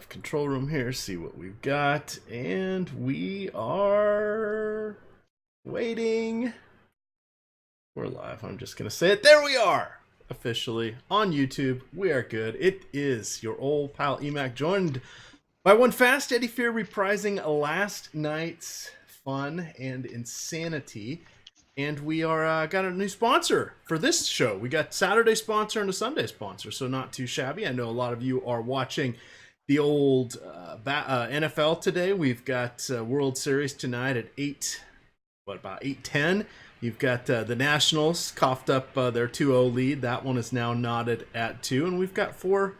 live control room here, see what we've got, and we are waiting. We're live. I'm just gonna say it. There we are, officially on YouTube. We are good. It is your old pal Emac, joined by one fast Eddie Fear, reprising last night's fun and insanity. And we are got a new sponsor for this show. We got Saturday sponsor and a Sunday sponsor, so not too shabby. I know a lot of you are watching the old NFL today. We've got World Series tonight at 8:10. You've got the Nationals coughed up their 2-0 lead. That one is now knotted at 2. And we've got 4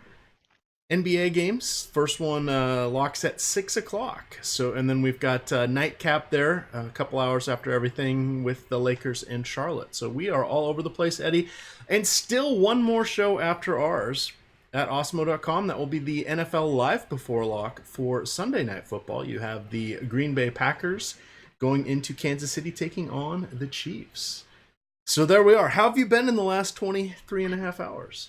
NBA games. First one locks at 6 o'clock. So, and then we've got nightcap there a couple hours after everything with the Lakers and Charlotte. So we are all over the place, Eddie. And still one more show after ours at Osmo.com. That will be the NFL Live Before Lock for Sunday Night Football. You have the Green Bay Packers going into Kansas City taking on the Chiefs. So there we are. How have you been in the last 23 and a half hours?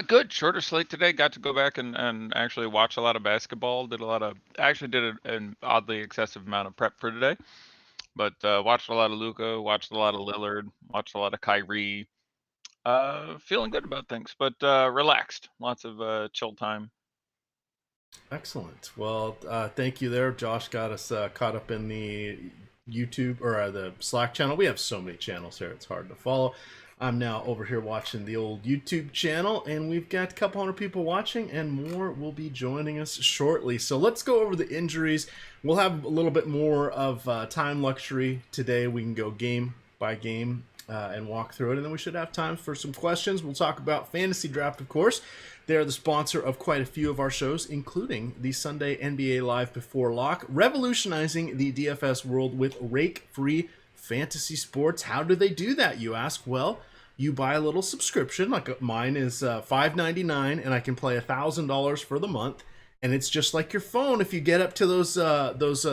Good. Shorter slate today. Got to go back and actually watch a lot of basketball. Actually did an oddly excessive amount of prep for today. But watched a lot of Luka, watched a lot of Lillard, watched a lot of Kyrie. Feeling good about things, but relaxed. Lots of chill time. Excellent. Well, thank you there. Josh got us caught up in the YouTube or the Slack channel. We have so many channels here, it's hard to follow. I'm now over here watching the old YouTube channel, and we've got a couple hundred people watching, and more will be joining us shortly. So let's go over the injuries. We'll have a little bit more of time luxury today. We can go game by game and walk through it, and then we should have time for some questions. We'll talk about Fantasy Draft, of course. They are the sponsor of quite a few of our shows, including the Sunday NBA Live Before Lock, revolutionizing the DFS world with rake-free fantasy sports. How do they do that, you ask? Well, you buy a little subscription, like mine is $5.99, and I can play $1,000 for the month. And it's just like your phone. If you get up to those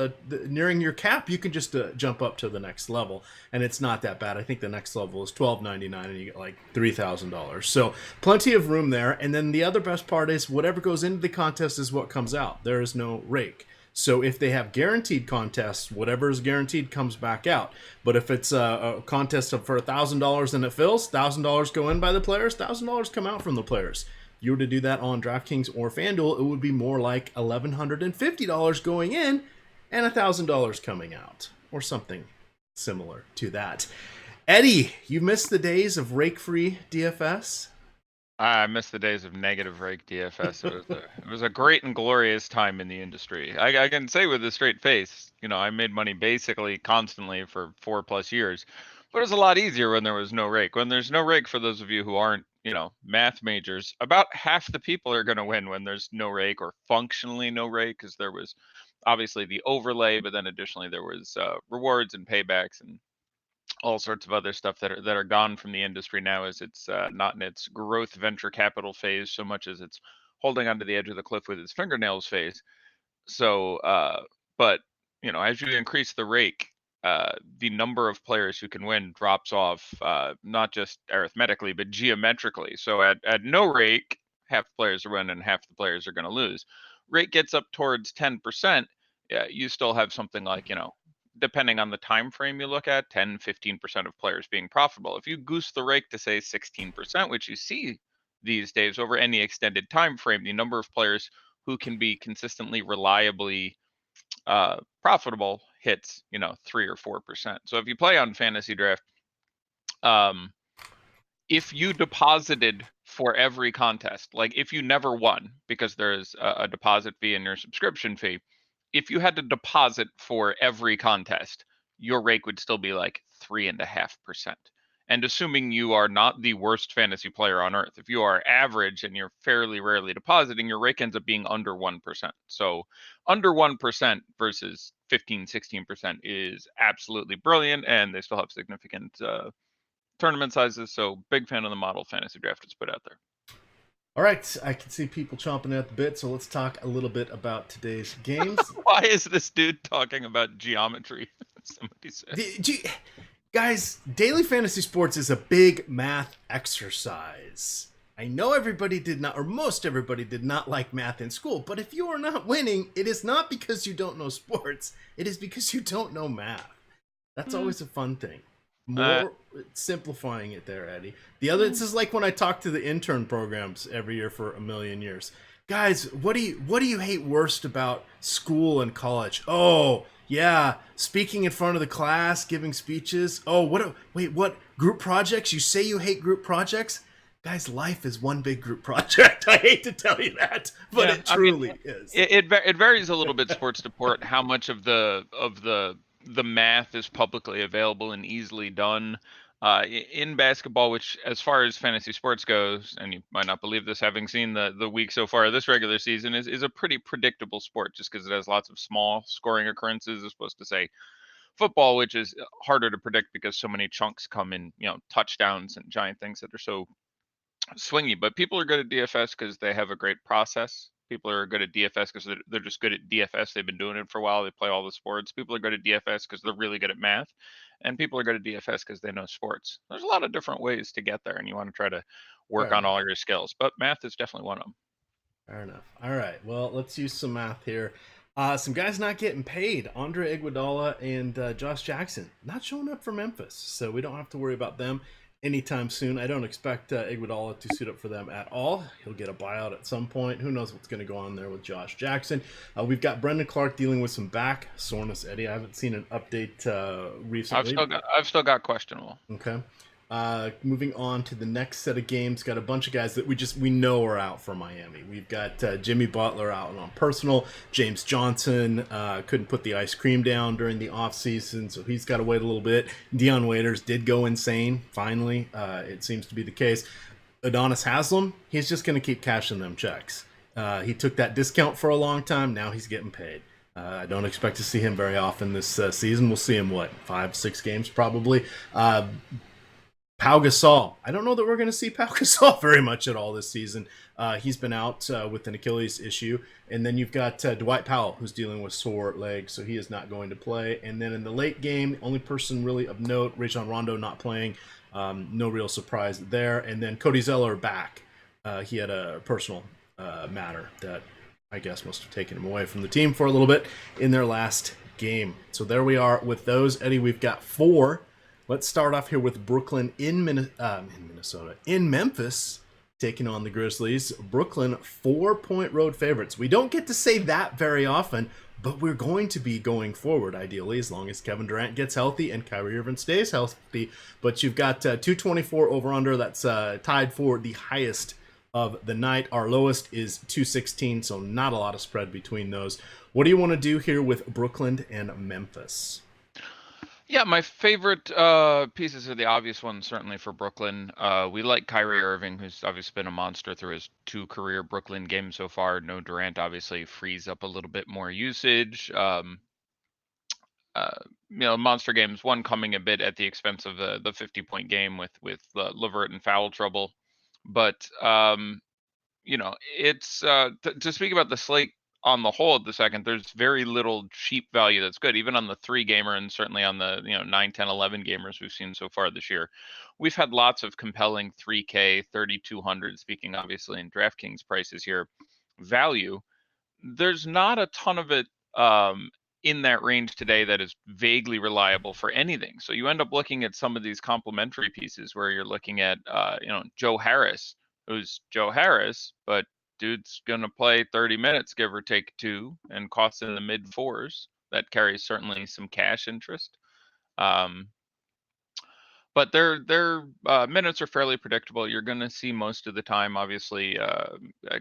nearing your cap, you can just jump up to the next level, and it's not that bad. I think the next level is $12.99, and you get like $3,000. So plenty of room there. And then the other best part is whatever goes into the contest is what comes out. There is no rake. So if they have guaranteed contests, whatever is guaranteed comes back out. But if it's a contest for $1,000 and it fills, $1,000 go in by the players, $1,000 come out from the players. If you were to do that on DraftKings or FanDuel, it would be more like $1,150 going in and $1,000 coming out, or something similar to that. Eddie, you missed the days of rake-free DFS? I miss the days of negative rake DFS. It was a great and glorious time in the industry. I can say with a straight face, I made money basically constantly for 4+ years, but it was a lot easier when there was no rake. When there's no rake, for those of you who aren't, math majors, about half the people are going to win when there's no rake or functionally no rake, because there was obviously the overlay, but then additionally there was rewards and paybacks and all sorts of other stuff that are gone from the industry now, as it's not in its growth venture capital phase so much as it's holding onto the edge of the cliff with its fingernails phase. So, but as you increase the rake, the number of players who can win drops off, not just arithmetically but geometrically. So at no rake, half the players are winning and half the players are going to lose. Rake gets up towards 10%. Yeah, you still have something like depending on the time frame you look at, 10-15% of players being profitable. If you goose the rake to say 16%, which you see these days over any extended time frame, the number of players who can be consistently reliably profitable hits 3 or 4%. So if you play on fantasy draft, if you deposited for every contest, like if you never won because there's a deposit fee in your subscription fee, if you had to deposit for every contest, your rake would still be like 3.5%. And assuming you are not the worst fantasy player on earth, if you are average and you're fairly rarely depositing, your rake ends up being under 1%. So under 1% versus 15-16% is absolutely brilliant, and they still have significant tournament sizes. So big fan of the model Fantasy Draft has put out there. All right, I can see people chomping at the bit, so let's talk a little bit about today's games. Why is this dude talking about geometry? Somebody said. Guys, daily fantasy sports is a big math exercise. I know everybody did not, or most everybody did not like math in school, but if you are not winning, it is not because you don't know sports, it is because you don't know math. That's Hmm. always a fun thing. Uh, More simplifying it there, Eddie. The other, this is like when I talk to the intern programs every year for a million years. Guys, what do you hate worst about school and college? Oh, yeah, speaking in front of the class, giving speeches. Oh, wait, what group projects? You say you hate group projects? Guys, life is one big group project. I hate to tell you that, but yeah, it I mean, truly is. it varies a little bit sports to sport how much of the math is publicly available and easily done. In basketball, which as far as fantasy sports goes, and you might not believe this having seen the week so far of this regular season, is a pretty predictable sport just because it has lots of small scoring occurrences as opposed to say football, which is harder to predict because so many chunks come in, touchdowns and giant things that are so swingy. But people are good at DFS because they have a great process. People are good at DFS because they're just good at DFS. They've been doing it for a while. They play all the sports. People are good at DFS because they're really good at math. And people are good at DFS because they know sports. There's a lot of different ways to get there, and you want to try to work Fair on all enough. your skills. But math is definitely one of them. Fair enough. All right. Well, let's use some math here. Some guys not getting paid. Andre Iguodala and Josh Jackson not showing up for Memphis, so we don't have to worry about them anytime soon. I don't expect Iguodala to suit up for them at all. He'll get a buyout at some point. Who knows what's going to go on there with Josh Jackson? We've got Brendan Clark dealing with some back soreness. Eddie, I haven't seen an update recently. I've still got questionable. Okay. Moving on to the next set of games, got a bunch of guys that we know are out for Miami. We've got Jimmy Butler out on personal. James Johnson couldn't put the ice cream down during the offseason, so he's got to wait a little bit. Dion Waiters did go insane, finally. It seems to be the case. Adonis Haslam, he's just going to keep cashing them checks. He took that discount for a long time. Now he's getting paid. I don't expect to see him very often this season. We'll see him, 5, 6 games probably. Pau Gasol. I don't know that we're going to see Pau Gasol very much at all this season. He's been out with an Achilles issue. And then you've got Dwight Powell, who's dealing with sore legs, so he is not going to play. And then in the late game, only person really of note, Rajon Rondo not playing. No real surprise there. And then Cody Zeller back. He had a personal matter that I guess must have taken him away from the team for a little bit in their last game. So there we are with those. Eddie, we've got 4. Let's start off here with Brooklyn in Minnesota, in Memphis, taking on the Grizzlies. Brooklyn 4-point road favorites. We don't get to say that very often, but we're going to be going forward, ideally, as long as Kevin Durant gets healthy and Kyrie Irving stays healthy. But you've got 224 over under. That's tied for the highest of the night. Our lowest is 216, so not a lot of spread between those. What do you want to do here with Brooklyn and Memphis? Yeah, my favorite pieces are the obvious ones, certainly for Brooklyn. We like Kyrie Irving, who's obviously been a monster through his 2 career Brooklyn games so far. No Durant obviously frees up a little bit more usage. Monster games, one coming a bit at the expense of the 50-point game with Levert and foul trouble. But it's to speak about the slate on the whole at the second, there's very little cheap value that's good, even on the 3 gamer and certainly on the 9, 10, 11 gamers we've seen so far this year. We've had lots of compelling 3K, 3,200, speaking obviously in DraftKings prices here, value. There's not a ton of it in that range today that is vaguely reliable for anything. So you end up looking at some of these complementary pieces where you're looking at, Joe Harris, who's Joe Harris, but dude's going to play 30 minutes, give or take 2, and costs in the mid 4s. That carries certainly some cash interest. Um, but their minutes are fairly predictable. You're going to see most of the time, obviously,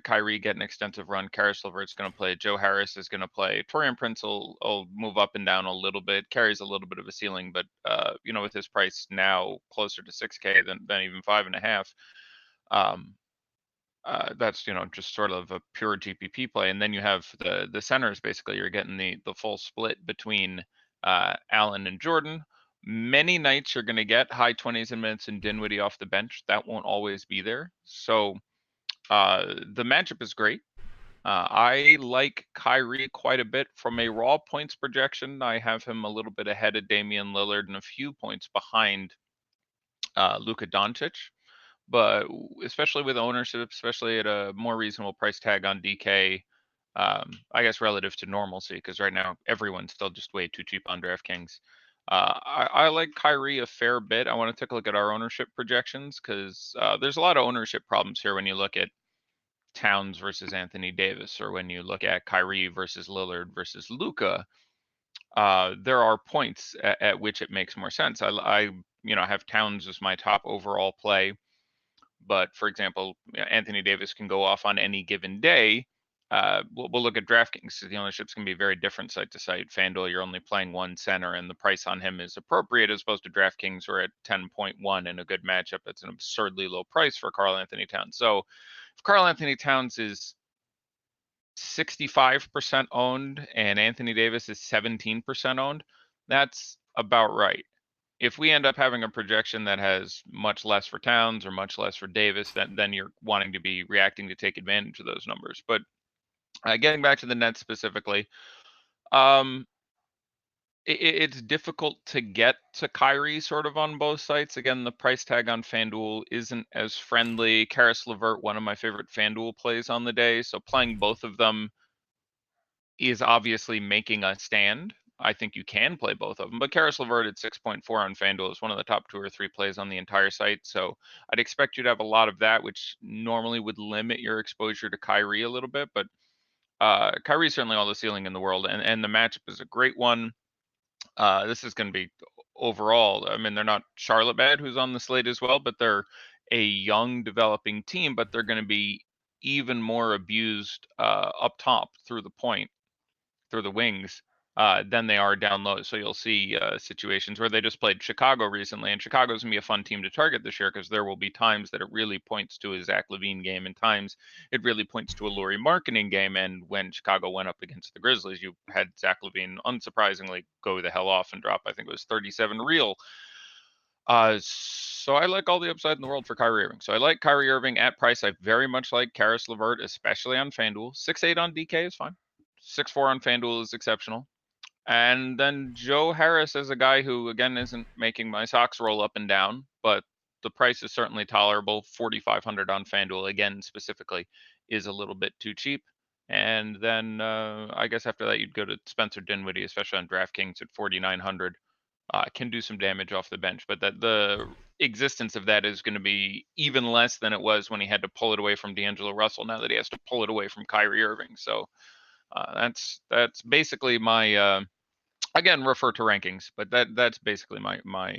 Kyrie get an extensive run. Karis LeVert's going to play. Joe Harris is going to play. Torian Prince will move up and down a little bit. Carries a little bit of a ceiling, but with his price now closer to 6K than even 5.5. That's just sort of a pure GPP play, and then you have the centers. Basically, you're getting the full split between Allen and Jordan. Many nights you're going to get high 20s in minutes and Dinwiddie off the bench. That won't always be there. So the matchup is great. I like Kyrie quite a bit from a raw points projection. I have him a little bit ahead of Damian Lillard and a few points behind Luka Doncic. but especially with ownership, especially at a more reasonable price tag on DK, I guess relative to normalcy, because right now everyone's still just way too cheap on DraftKings. I like Kyrie a fair bit. I want to take a look at our ownership projections because there's a lot of ownership problems here when you look at Towns versus Anthony Davis, or when you look at Kyrie versus Lillard versus Luka. There are points at which it makes more sense. I have Towns as my top overall play, but for example, Anthony Davis can go off on any given day. We'll look at DraftKings. The ownership's going to be very different site to site. FanDuel, you're only playing one center, and the price on him is appropriate, as opposed to DraftKings, where at 10.1 in a good matchup, it's an absurdly low price for Karl Anthony Towns. So if Karl Anthony Towns is 65% owned and Anthony Davis is 17% owned, that's about right. If we end up having a projection that has much less for Towns or much less for Davis, then you're wanting to be reacting to take advantage of those numbers. But getting back to the Nets specifically, um, it's difficult to get to Kyrie sort of on both sites. Again, the price tag on FanDuel isn't as friendly. Karis LeVert, one of my favorite FanDuel plays on the day, so playing both of them is obviously making a stand. I think you can play both of them, but Karis LeVert at 6.4 on FanDuel is one of the top 2 or 3 plays on the entire site. So I'd expect you to have a lot of that, which normally would limit your exposure to Kyrie a little bit. But Kyrie's certainly all the ceiling in the world, and the matchup is a great one. This is going to be overall. I mean, they're not Charlotte bad, who's on the slate as well, but they're a young developing team. But they're going to be even more abused up top through the point, through the wings, than they are down low. So you'll see situations where they just played Chicago recently, and Chicago's gonna be a fun team to target this year because there will be times that it really points to a Zach LaVine game, and times it really points to a Lauri Markkanen game. And when Chicago went up against the Grizzlies, you had Zach LaVine unsurprisingly go the hell off and drop, I think it was 37 real. So I like all the upside in the world for Kyrie Irving. So I like Kyrie Irving at price. I very much like Karis LeVert, especially on FanDuel. 6.8 on DK is fine. 6.4 on FanDuel is exceptional. And then Joe Harris is a guy who, again, isn't making my socks roll up and down, but the price is certainly tolerable. 4,500 on FanDuel, again, specifically, is a little bit too cheap. And then I guess after that, you'd go to Spencer Dinwiddie, especially on DraftKings at 4,900. Can do some damage off the bench, but that the existence of that is going to be even less than it was when he had to pull it away from D'Angelo Russell. Now that he has to pull it away from Kyrie Irving, so that's basically my again, refer to rankings, but that's basically my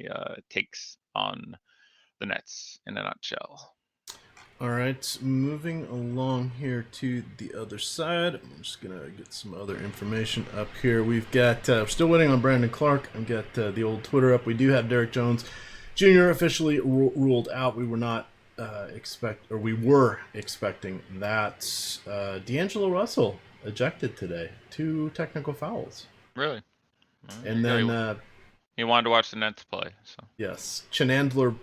takes on the Nets in a nutshell. All right, moving along here to the other side. I'm just gonna get some other information up here. We've got still waiting on Brandon Clark. I've got the old Twitter up. We do have Derek Jones Jr. officially ruled out. We were not we were expecting that. D'Angelo Russell ejected today. 2 technical fouls. Really? Well, And then he wanted to watch the Nets play. So yes, Chenandler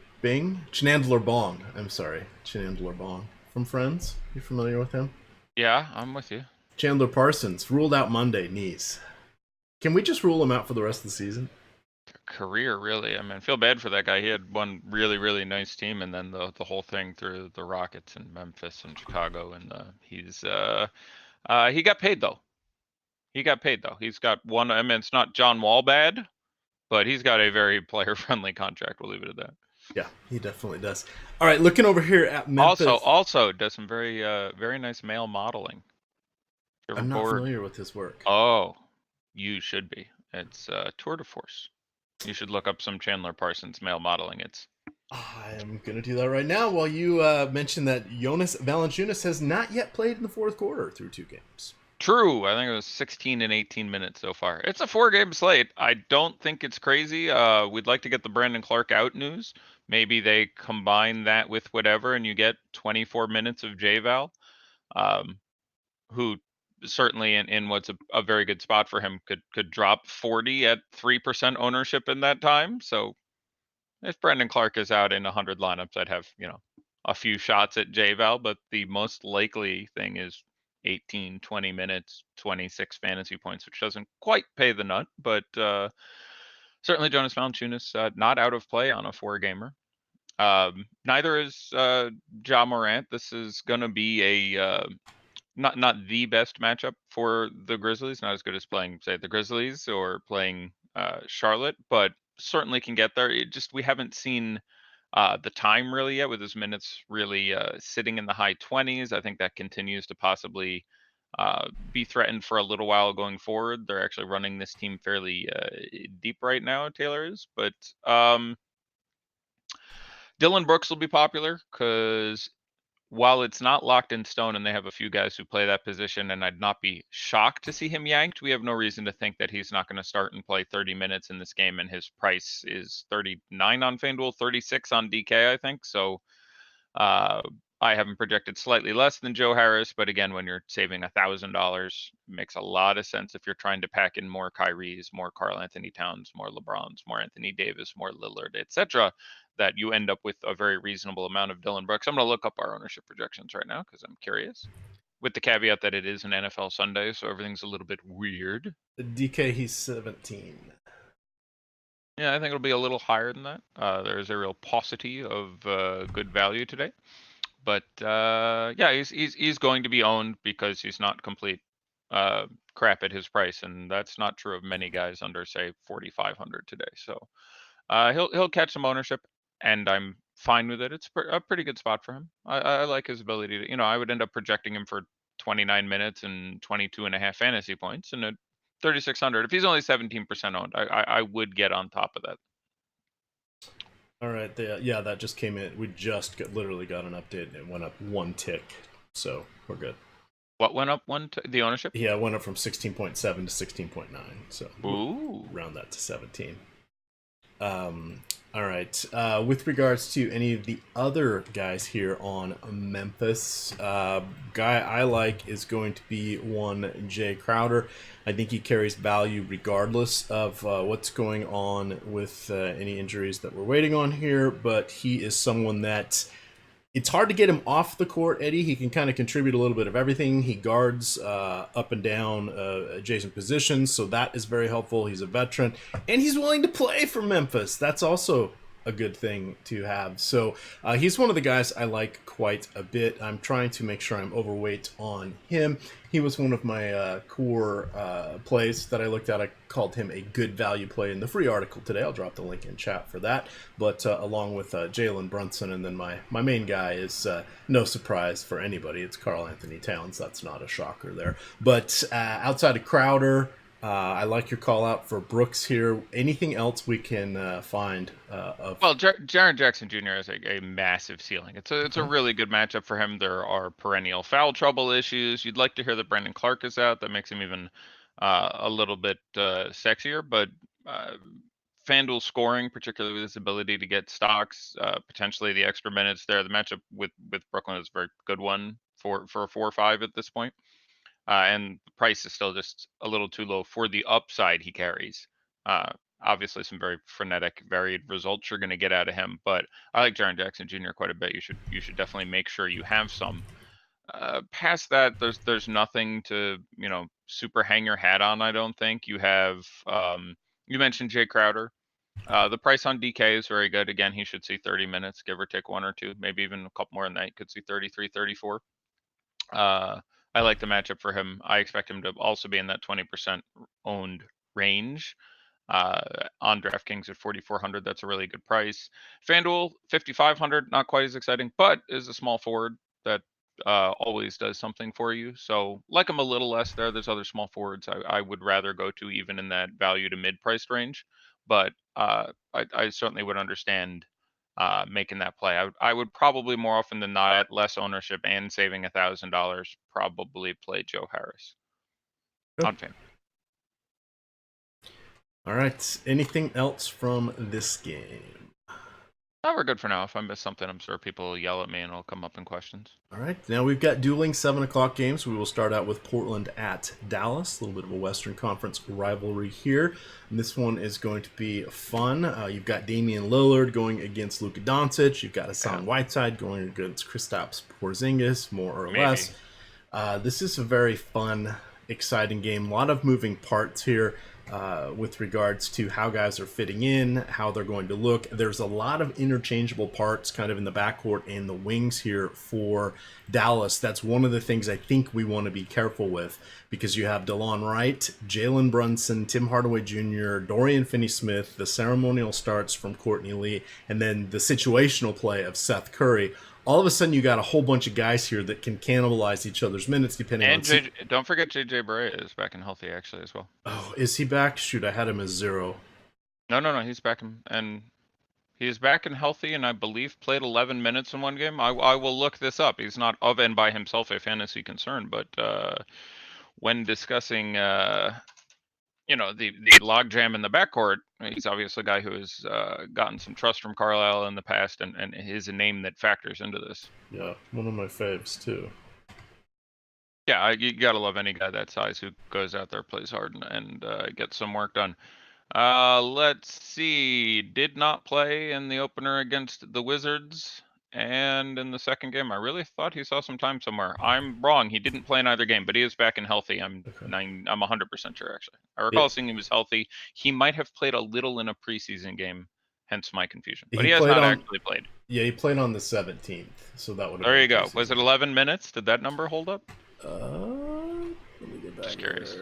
Bong. I'm sorry, Chenandler Bong from Friends. You familiar with him? yeah, I'm with you. Chandler Parsons ruled out Monday, knees. Can we just rule him out for the rest of the season? Career, really. I mean, I feel bad for that guy. He had one really, really nice team, and then the whole thing through the Rockets and Memphis and Chicago, and he got paid though. He got paid though. He's got one. I mean, it's not John Wall bad, but he's got a very player-friendly contract. We'll leave it at that. Yeah, he definitely does. All right, looking over here at Memphis. Also does some very nice male modeling. I'm not familiar with his work. Oh, you should be. It's tour de force. You should look up some Chandler Parsons male modeling. I am going to do that right now while you mention that Jonas Valanciunas has not yet played in the fourth quarter through 2 games. True. I think it was 16 and 18 minutes so far. It's a 4-game slate. I don't think it's crazy. We'd like to get the Brandon Clark out news. Maybe they combine that with whatever, and you get 24 minutes of J-Val, who certainly in what's a very good spot for him could drop 40 at 3% ownership in that time. So if Brandon Clark is out in 100 lineups, I'd have, a few shots at J-Val, but the most likely thing is 18, 20 minutes, 26 fantasy points, which doesn't quite pay the nut, but certainly Jonas Valanciunas not out of play on a 4-gamer. Neither is Ja Morant. This is going to be a not the best matchup for the Grizzlies. Not as good as playing, say, the Grizzlies or playing Charlotte, but certainly can get there. It just we haven't seen the time really yet, with his minutes really sitting in the high 20s. I think that continues to possibly be threatened for a little while going forward. They're actually running this team fairly deep right now, Taylor is, but Dylan Brooks will be popular because while it's not locked in stone and they have a few guys who play that position, and I'd not be shocked to see him yanked, we have no reason to think that he's not going to start and play 30 minutes in this game. And his price is 39 on FanDuel, 36 on DK, I think. So uh, I have him projected slightly less than Joe Harris, but again, when you're saving $1,000, makes a lot of sense if you're trying to pack in more Kyries, more Karl Anthony Towns, more LeBrons, more Anthony Davis, more Lillard, etc., that you end up with a very reasonable amount of Dylan Brooks. I'm going to look up our ownership projections right now because I'm curious, with the caveat that it is an NFL Sunday, so everything's a little bit weird. DK, he's 17. Yeah, I think it'll be a little higher than that. There's a real paucity of good value today. But yeah, he's going to be owned because he's not complete crap at his price, and that's not true of many guys under, say, 4,500 today. So he'll catch some ownership, and I'm fine with it. It's a pretty good spot for him. I like his ability to, I would end up projecting him for 29 minutes and 22 and a half fantasy points, and at 3,600, if he's only 17% owned, I would get on top of that. All right, yeah, that just came in. We just literally got an update, and it went up one tick, so we're good. What went up the ownership? Yeah, it went up from 16.7 to 16.9, so Ooh. round that to 17. All right. With regards to any of the other guys here on Memphis, guy I like is going to be one Jay Crowder. I think he carries value regardless of what's going on with any injuries that we're waiting on here, but he is someone that it's hard to get him off the court, Eddie. He can kind of contribute a little bit of everything. He guards up and down adjacent positions, so that is very helpful. He's a veteran, and he's willing to play for Memphis. That's also a good thing to have. So he's one of the guys I like quite a bit. I'm trying to make sure I'm overweight on him. He was one of my core plays that I looked at. I called him a good value play in the free article today. I'll drop the link in chat for that. But along with Jalen Brunson, and then my main guy is no surprise for anybody. It's Karl Anthony Towns. That's not a shocker there. But outside of Crowder, I like your call out for Brooks here. Anything else we can find? Well, Jaren Jackson Jr. has a massive ceiling. It's a really good matchup for him. There are perennial foul trouble issues. You'd like to hear that Brandon Clark is out. That makes him even a little bit sexier. But FanDuel scoring, particularly with his ability to get stocks, potentially the extra minutes there. The matchup with Brooklyn is a very good one for a 4-5 at this point. And the price is still just a little too low for the upside he carries. Obviously, some very frenetic, varied results you're going to get out of him, but I like Jaren Jackson Jr. quite a bit. You should definitely make sure you have some. Past that, there's nothing to super hang your hat on. I don't think you have. You mentioned Jay Crowder. The price on DK is very good. Again, he should see 30 minutes, give or take one or two, maybe even a couple more than that. You could see 33, 34. I like the matchup for him. I expect him to also be in that 20% owned range. On DraftKings at 4,400, that's a really good price. FanDuel 5,500, not quite as exciting, but is a small forward that always does something for you. So like him a little less there. There's other small forwards I would rather go to even in that value to mid-priced range, but I certainly would understand making that play. I would probably more often than not, at less ownership and saving $1,000, probably play Joe Harris on FanDuel. All right. Anything else from this game? Oh, we're good for now. If I miss something, I'm sure people will yell at me and it'll come up in questions. All right. Now we've got dueling 7 o'clock games. We will start out with Portland at Dallas. A little bit of a Western Conference rivalry here. And this one is going to be fun. You've got Damian Lillard going against Luka Doncic. You've got Hassan Whiteside going against Kristaps Porzingis, more or less. This is a very fun, exciting game. A lot of moving parts here. with regards to how guys are fitting in, how they're going to look. There's a lot of interchangeable parts kind of in the backcourt and the wings here for Dallas. That's one of the things I think we want to be careful with, because you have DeLon Wright, Jalen Brunson, Tim Hardaway Jr., Dorian Finney-Smith, the ceremonial starts from Courtney Lee, and then the situational play of Seth Curry. All of a sudden, you got a whole bunch of guys here that can cannibalize each other's minutes depending on. And don't forget JJ Barea is back and healthy actually as well. Oh, is he back? Shoot, I had him as 0. No, he's back and he's back and healthy, and I believe played 11 minutes in one game. I will look this up. He's not of and by himself a fantasy concern, but when discussing the logjam in the backcourt, he's obviously a guy who has gotten some trust from Carlisle in the past, and is a name that factors into this. Yeah, one of my faves too. Yeah, you gotta love any guy that size who goes out there, plays hard, and gets some work done. Let's see. Did not play in the opener against the Wizards, and in the second game, I really thought he saw some time somewhere. I'm wrong. He didn't play in either game, but he is back and healthy. I'm 100% sure actually. I recall seeing he was healthy. He might have played a little in a preseason game, hence my confusion. But he has not actually played. Yeah, he played on the 17th, so that would have. There you go. Was it 11 minutes? Did that number hold up? Let me get back. Just curious.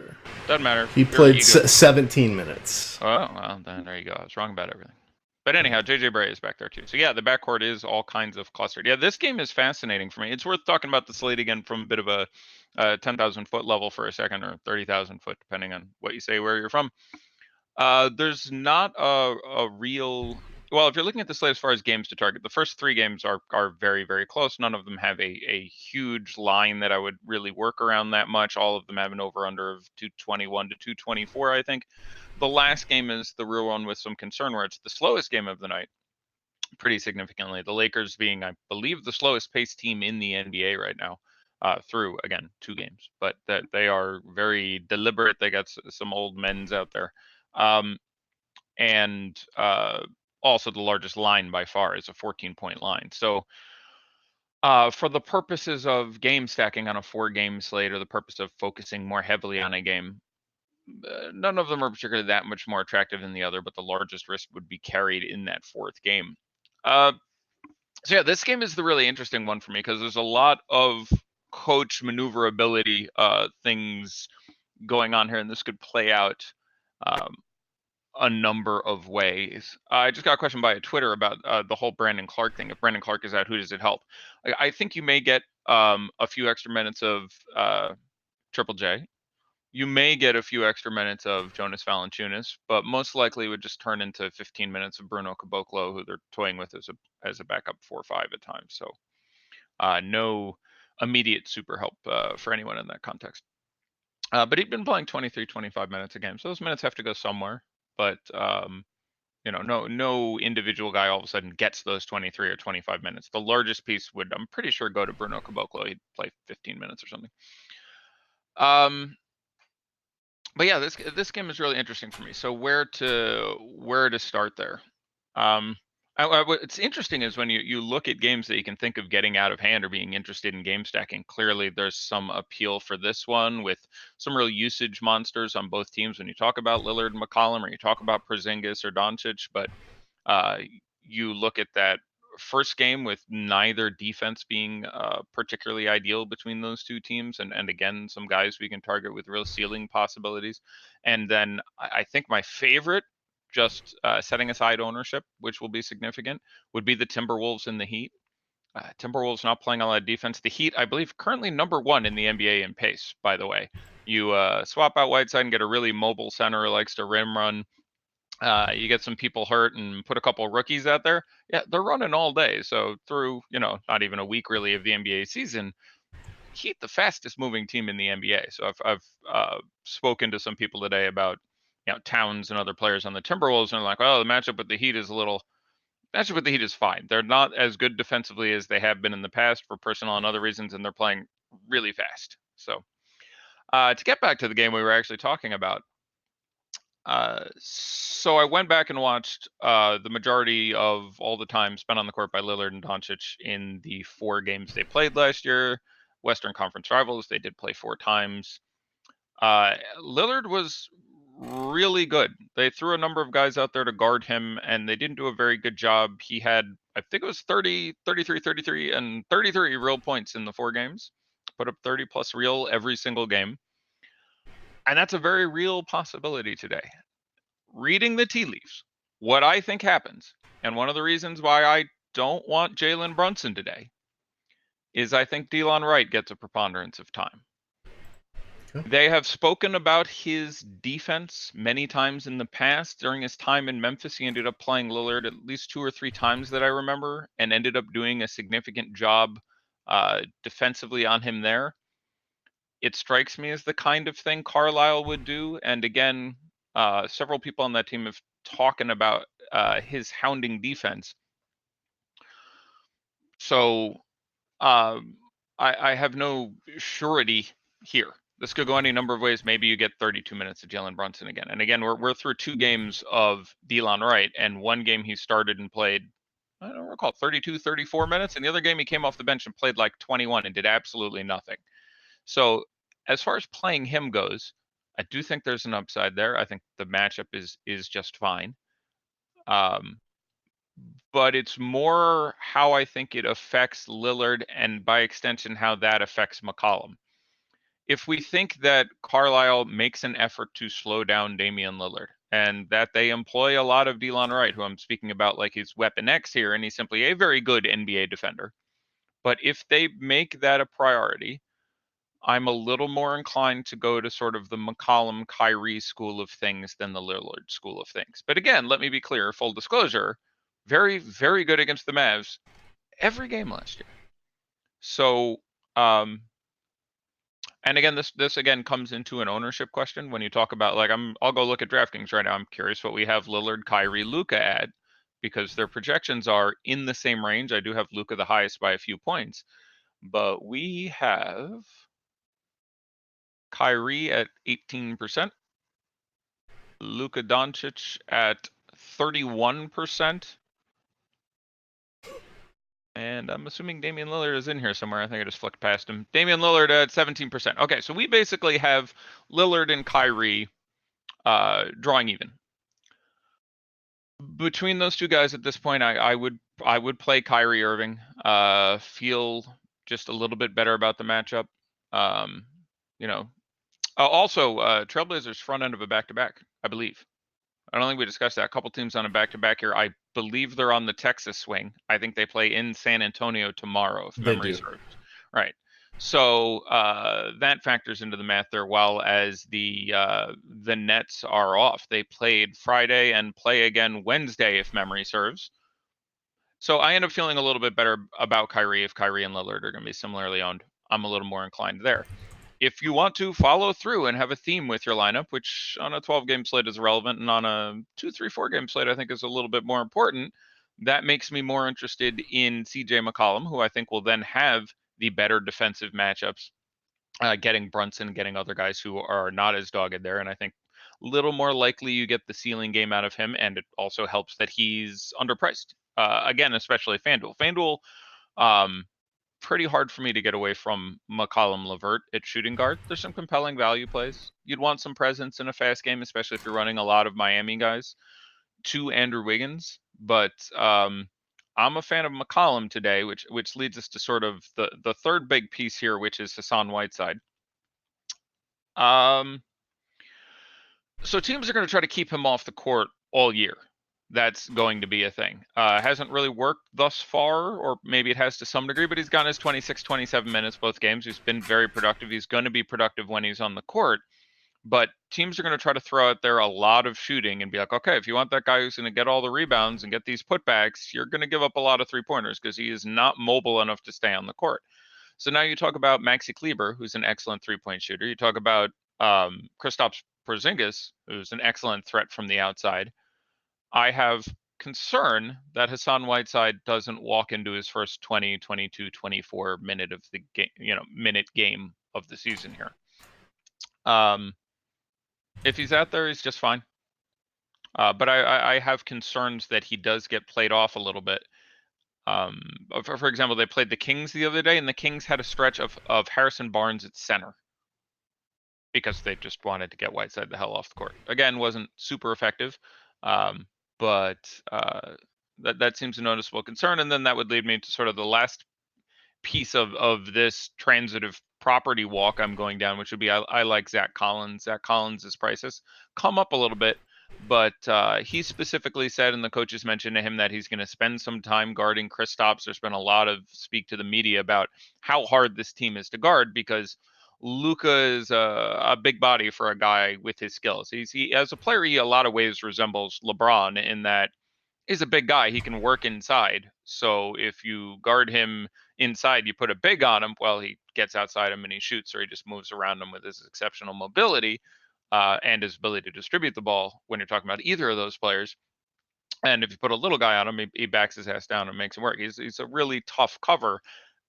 Doesn't matter. He played 17 minutes. Oh, well, then there you go. I was wrong about everything. But anyhow, JJ Barea is back there too. So yeah, the backcourt is all kinds of clustered. Yeah, this game is fascinating for me. It's worth talking about the slate again from a bit of a 10,000 foot level for a second, or 30,000 foot, depending on what you say, where you're from. There's not a real. Well, if you're looking at the slate as far as games to target, the first 3 games are very, very close. None of them have a huge line that I would really work around that much. All of them have an over-under of 221 to 224, I think. The last game is the real one with some concern, where it's the slowest game of the night, pretty significantly. The Lakers being, I believe, the slowest paced team in the NBA right now, through, again, 2 games. But that they are very deliberate. They got some old men's out there. And also the largest line by far is a 14-point line. So for the purposes of game stacking on a 4-game slate, or the purpose of focusing more heavily on a game, none of them are particularly that much more attractive than the other, but the largest risk would be carried in that 4th game. So yeah, this game is the really interesting one for me, because there's a lot of coach maneuverability things going on here, and this could play out a number of ways. I just got a question by Twitter about the whole Brandon Clark thing. If Brandon Clark is out, who does it help? I think you may get a few extra minutes of Triple J. You may get a few extra minutes of Jonas Valanciunas, but most likely would just turn into 15 minutes of Bruno Caboclo, who they're toying with as a backup 4 or 5 at times. So no immediate super help for anyone in that context. But he'd been playing 23, 25 minutes a game, so those minutes have to go somewhere. But no individual guy all of a sudden gets those 23 or 25 minutes. The largest piece would, I'm pretty sure, go to Bruno Caboclo. He'd play 15 minutes or something. But yeah, this game is really interesting for me. So where to start there? What's interesting is when you look at games that you can think of getting out of hand or being interested in game stacking, clearly there's some appeal for this one, with some real usage monsters on both teams when you talk about Lillard and McCollum, or you talk about Porzingis or Doncic. But you look at that first game with neither defense being particularly ideal between those 2 teams, and again, some guys we can target with real ceiling possibilities. And then I think my favorite, just setting aside ownership, which will be significant, would be the Timberwolves and the Heat. Timberwolves not playing a lot of defense. The Heat, I believe, currently number 1 in the NBA in pace, by the way. You swap out Whiteside and get a really mobile center who likes to rim run. You get some people hurt and put a couple of rookies out there. Yeah, they're running all day. So through, not even a week really of the NBA season, Heat the fastest moving team in the NBA. So I've spoken to some people today about Towns and other players on the Timberwolves, and they're like, well, the matchup with the Heat is fine. They're not as good defensively as they have been in the past for personal and other reasons, and they're playing really fast. So to get back to the game we were actually talking about, so I went back and watched the majority of all the time spent on the court by Lillard and Doncic in the 4 games they played last year. Western Conference rivals, they did play 4 times. Lillard was really good. They threw a number of guys out there to guard him, and they didn't do a very good job. He had, I think it was 30, 33, 33, and 33 real points in the 4 games. Put up 30 plus real every single game. And that's a very real possibility today. Reading the tea leaves, what I think happens, and one of the reasons why I don't want Jalen Brunson today, is I think Delon Wright gets a preponderance of time. Okay. They have spoken about his defense many times in the past. During his time in Memphis, he ended up playing Lillard at least 2 or 3 times that I remember, and ended up doing a significant job defensively on him there. It strikes me as the kind of thing Carlisle would do. And again, several people on that team have talking about his hounding defense. So I have no surety here. This could go any number of ways. Maybe you get 32 minutes of Jalen Brunson again. And again, we're through 2 games of Delon Wright, and 1 game he started and played, I don't recall, 32, 34 minutes. And the other game he came off the bench and played like 21 and did absolutely nothing. So as far as playing him goes, I do think there's an upside there. I think the matchup is just fine. But it's more how I think it affects Lillard, and by extension, how that affects McCollum. If we think that Carlisle makes an effort to slow down Damian Lillard, and that they employ a lot of Delon Wright, who I'm speaking about like he's Weapon X here, and he's simply a very good NBA defender. But if they make that a priority, I'm a little more inclined to go to sort of the McCollum Kyrie school of things than the Lillard school of things. But again, let me be clear, full disclosure, very, very good against the Mavs every game last year. So, and again, this again comes into an ownership question. When you talk about, like, I'll go look at DraftKings right now. I'm curious what we have Lillard, Kyrie, Luka at, because their projections are in the same range. I do have Luka the highest by a few points, but we have Kyrie at 18%, Luka Doncic at 31%, and I'm assuming Damian Lillard is in here somewhere. I think I just flicked past him. Damian Lillard at 17%. Okay, so we basically have Lillard and Kyrie drawing even. Between those 2 guys at this point, I would play Kyrie Irving. Feel just a little bit better about the matchup. You know, also Trailblazers front end of a back-to-back, I believe. I don't think we discussed that. A couple teams on a back-to-back here. I believe they're on the Texas swing. I think they play in San Antonio tomorrow, if They memory do. serves. Right. So that factors into the math there. While as the Nets are off, they played Friday and play again Wednesday, if memory serves. So I end up feeling a little bit better about Kyrie if Kyrie and Lillard are going to be similarly owned. I'm a little more inclined there. If you want to follow through and have a theme with your lineup, which on a 12-game slate is relevant, and on a 2, 3, 4-game slate I think is a little bit more important, that makes me more interested in CJ McCollum, who I think will then have the better defensive matchups, getting Brunson, getting other guys who are not as dogged there. And I think a little more likely you get the ceiling game out of him, and it also helps that he's underpriced. Again, especially FanDuel. FanDuel, pretty hard for me to get away from McCollum Levert at shooting guard. There's some compelling value plays. You'd want some presence in a fast game, especially if you're running a lot of Miami guys to Andrew Wiggins. But I'm a fan of McCollum today, which leads us to sort of the third big piece here, which is Hassan Whiteside. So teams are going to try to keep him off the court all year. That's going to be a thing. Hasn't really worked thus far, or maybe it has to some degree, but he's gotten his 26, 27 minutes both games. He's been very productive. He's going to be productive when he's on the court. But teams are going to try to throw out there a lot of shooting and be like, okay, if you want that guy who's going to get all the rebounds and get these putbacks, you're going to give up a lot of 3-pointers because he is not mobile enough to stay on the court. So now you talk about Maxi Kleber, who's an excellent 3-point shooter. You talk about Kristaps Porzingis, who's an excellent threat from the outside. I have concern that Hassan Whiteside doesn't walk into his first 20, 22, 24 minute of the game, minute game of the season here. If he's out there, he's just fine. But I have concerns that he does get played off a little bit. For example, they played the Kings the other day, and the Kings had a stretch of Harrison Barnes at center. because they just wanted to get Whiteside the hell off the court. Again, wasn't super effective, but that seems a noticeable concern. And then that would lead me to sort of the last piece of this transitive property walk I'm going down, which would be I like Zach Collins. Zach Collins' prices come up a little bit, but he specifically said, and the coaches mentioned to him, that he's going to spend some time guarding Kristaps. There's been a lot of speak to the media about how hard this team is to guard because Luka is a big body for a guy with his skills. He as a player, he a lot of ways resembles LeBron in that he's a big guy. He can work inside. So if you guard him inside, you put a big on him, well, he gets outside him and he shoots, or he just moves around him with his exceptional mobility and his ability to distribute the ball when you're talking about either of those players. And if you put a little guy on him, he backs his ass down and makes him work. He's a really tough cover.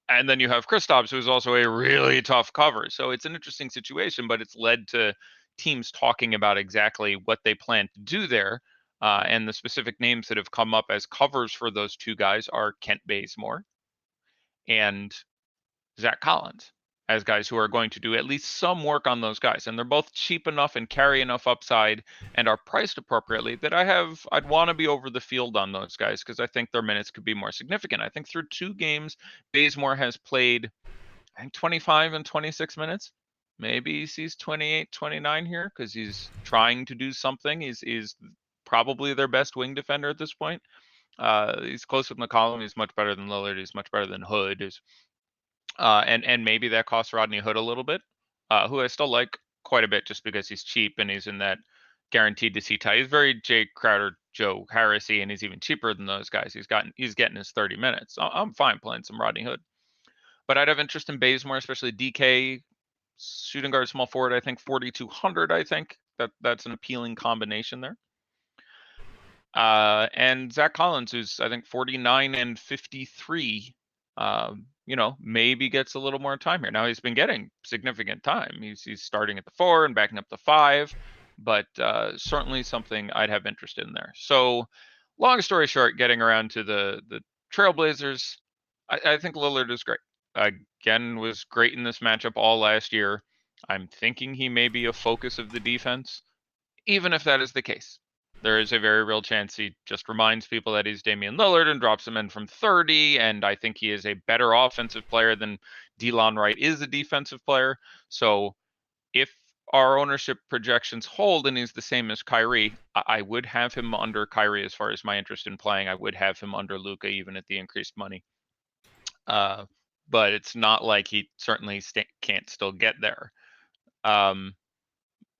And then you have Kristaps, who's also a really tough cover. So it's an interesting situation, but it's led to teams talking about exactly what they plan to do there. And the specific names that have come up as covers for those two guys are Kent Bazemore and Zach Collins as guys who are going to do at least some work on those guys. And they're both cheap enough and carry enough upside and are priced appropriately that I'd want to be over the field on those guys because I think their minutes could be more significant. I think through 2 games, Bazemore has played, I think, 25 and 26 minutes. Maybe he sees 28, 29 here because he's trying to do something. He's probably their best wing defender at this point. He's close with McCollum. He's much better than Lillard. He's much better than Hood. And maybe that costs Rodney Hood a little bit, who I still like quite a bit just because he's cheap and he's in that guaranteed to see tie. He's very Jay Crowder, Joe Harrisy, and he's even cheaper than those guys. He's getting his 30 minutes. I'm fine playing some Rodney Hood, but I'd have interest in Bazemore, especially DK, shooting guard, small forward. I think 4,200. I think that's an appealing combination there. And Zach Collins, who's I think 49 and 53. Maybe gets a little more time here. Now he's been getting significant time. He's starting at the 4 and backing up the 5, but certainly something I'd have interest in there. So, long story short, getting around to the Trailblazers, I think Lillard is great. Again, was great in this matchup all last year. I'm thinking he may be a focus of the defense. Even if that is the case, there is a very real chance he just reminds people that he's Damian Lillard and drops him in from 30. And I think he is a better offensive player than Delon Wright is a defensive player. So if our ownership projections hold and he's the same as Kyrie, I would have him under Kyrie as far as my interest in playing. I would have him under Luka even at the increased money. But it's not like he certainly can't still get there.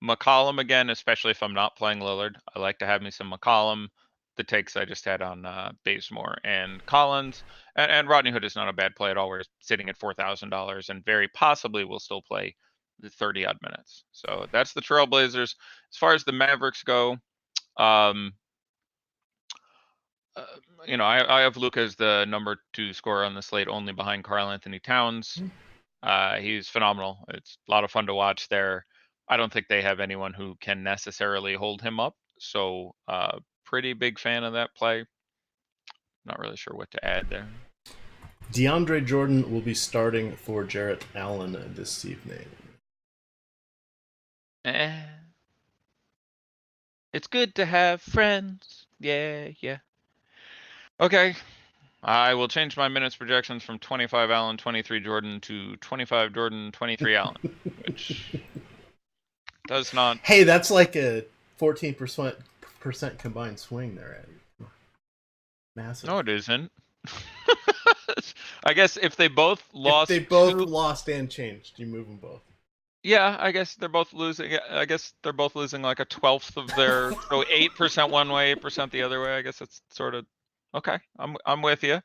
McCollum again, especially if I'm not playing Lillard. I like to have me some McCollum. The takes I just had on Bazemore and Collins. And Rodney Hood is not a bad play at all. We're sitting at $4,000 and very possibly will still play the 30-odd minutes. So that's the Trailblazers. As far as the Mavericks go, I have Luka as the number 2 scorer on the slate, only behind Karl Anthony Towns. He's phenomenal. It's a lot of fun to watch there. I don't think they have anyone who can necessarily hold him up. So pretty big fan of that play. Not really sure what to add there. DeAndre Jordan will be starting for Jarrett Allen this evening. It's good to have friends. Yeah. Okay. I will change my minutes projections from 25 Allen, 23 Jordan to 25 Jordan, 23 Allen, which does not. Hey, that's like a 14% combined swing there, Eddie. Massive. No, it isn't. I guess if they both lost, if they both lost and changed, you move them both. Yeah, I guess they're both losing. I guess they're both losing like a 1/12 of their. So 8% one way, 8% the other way. I guess it's sort of okay. I'm with you.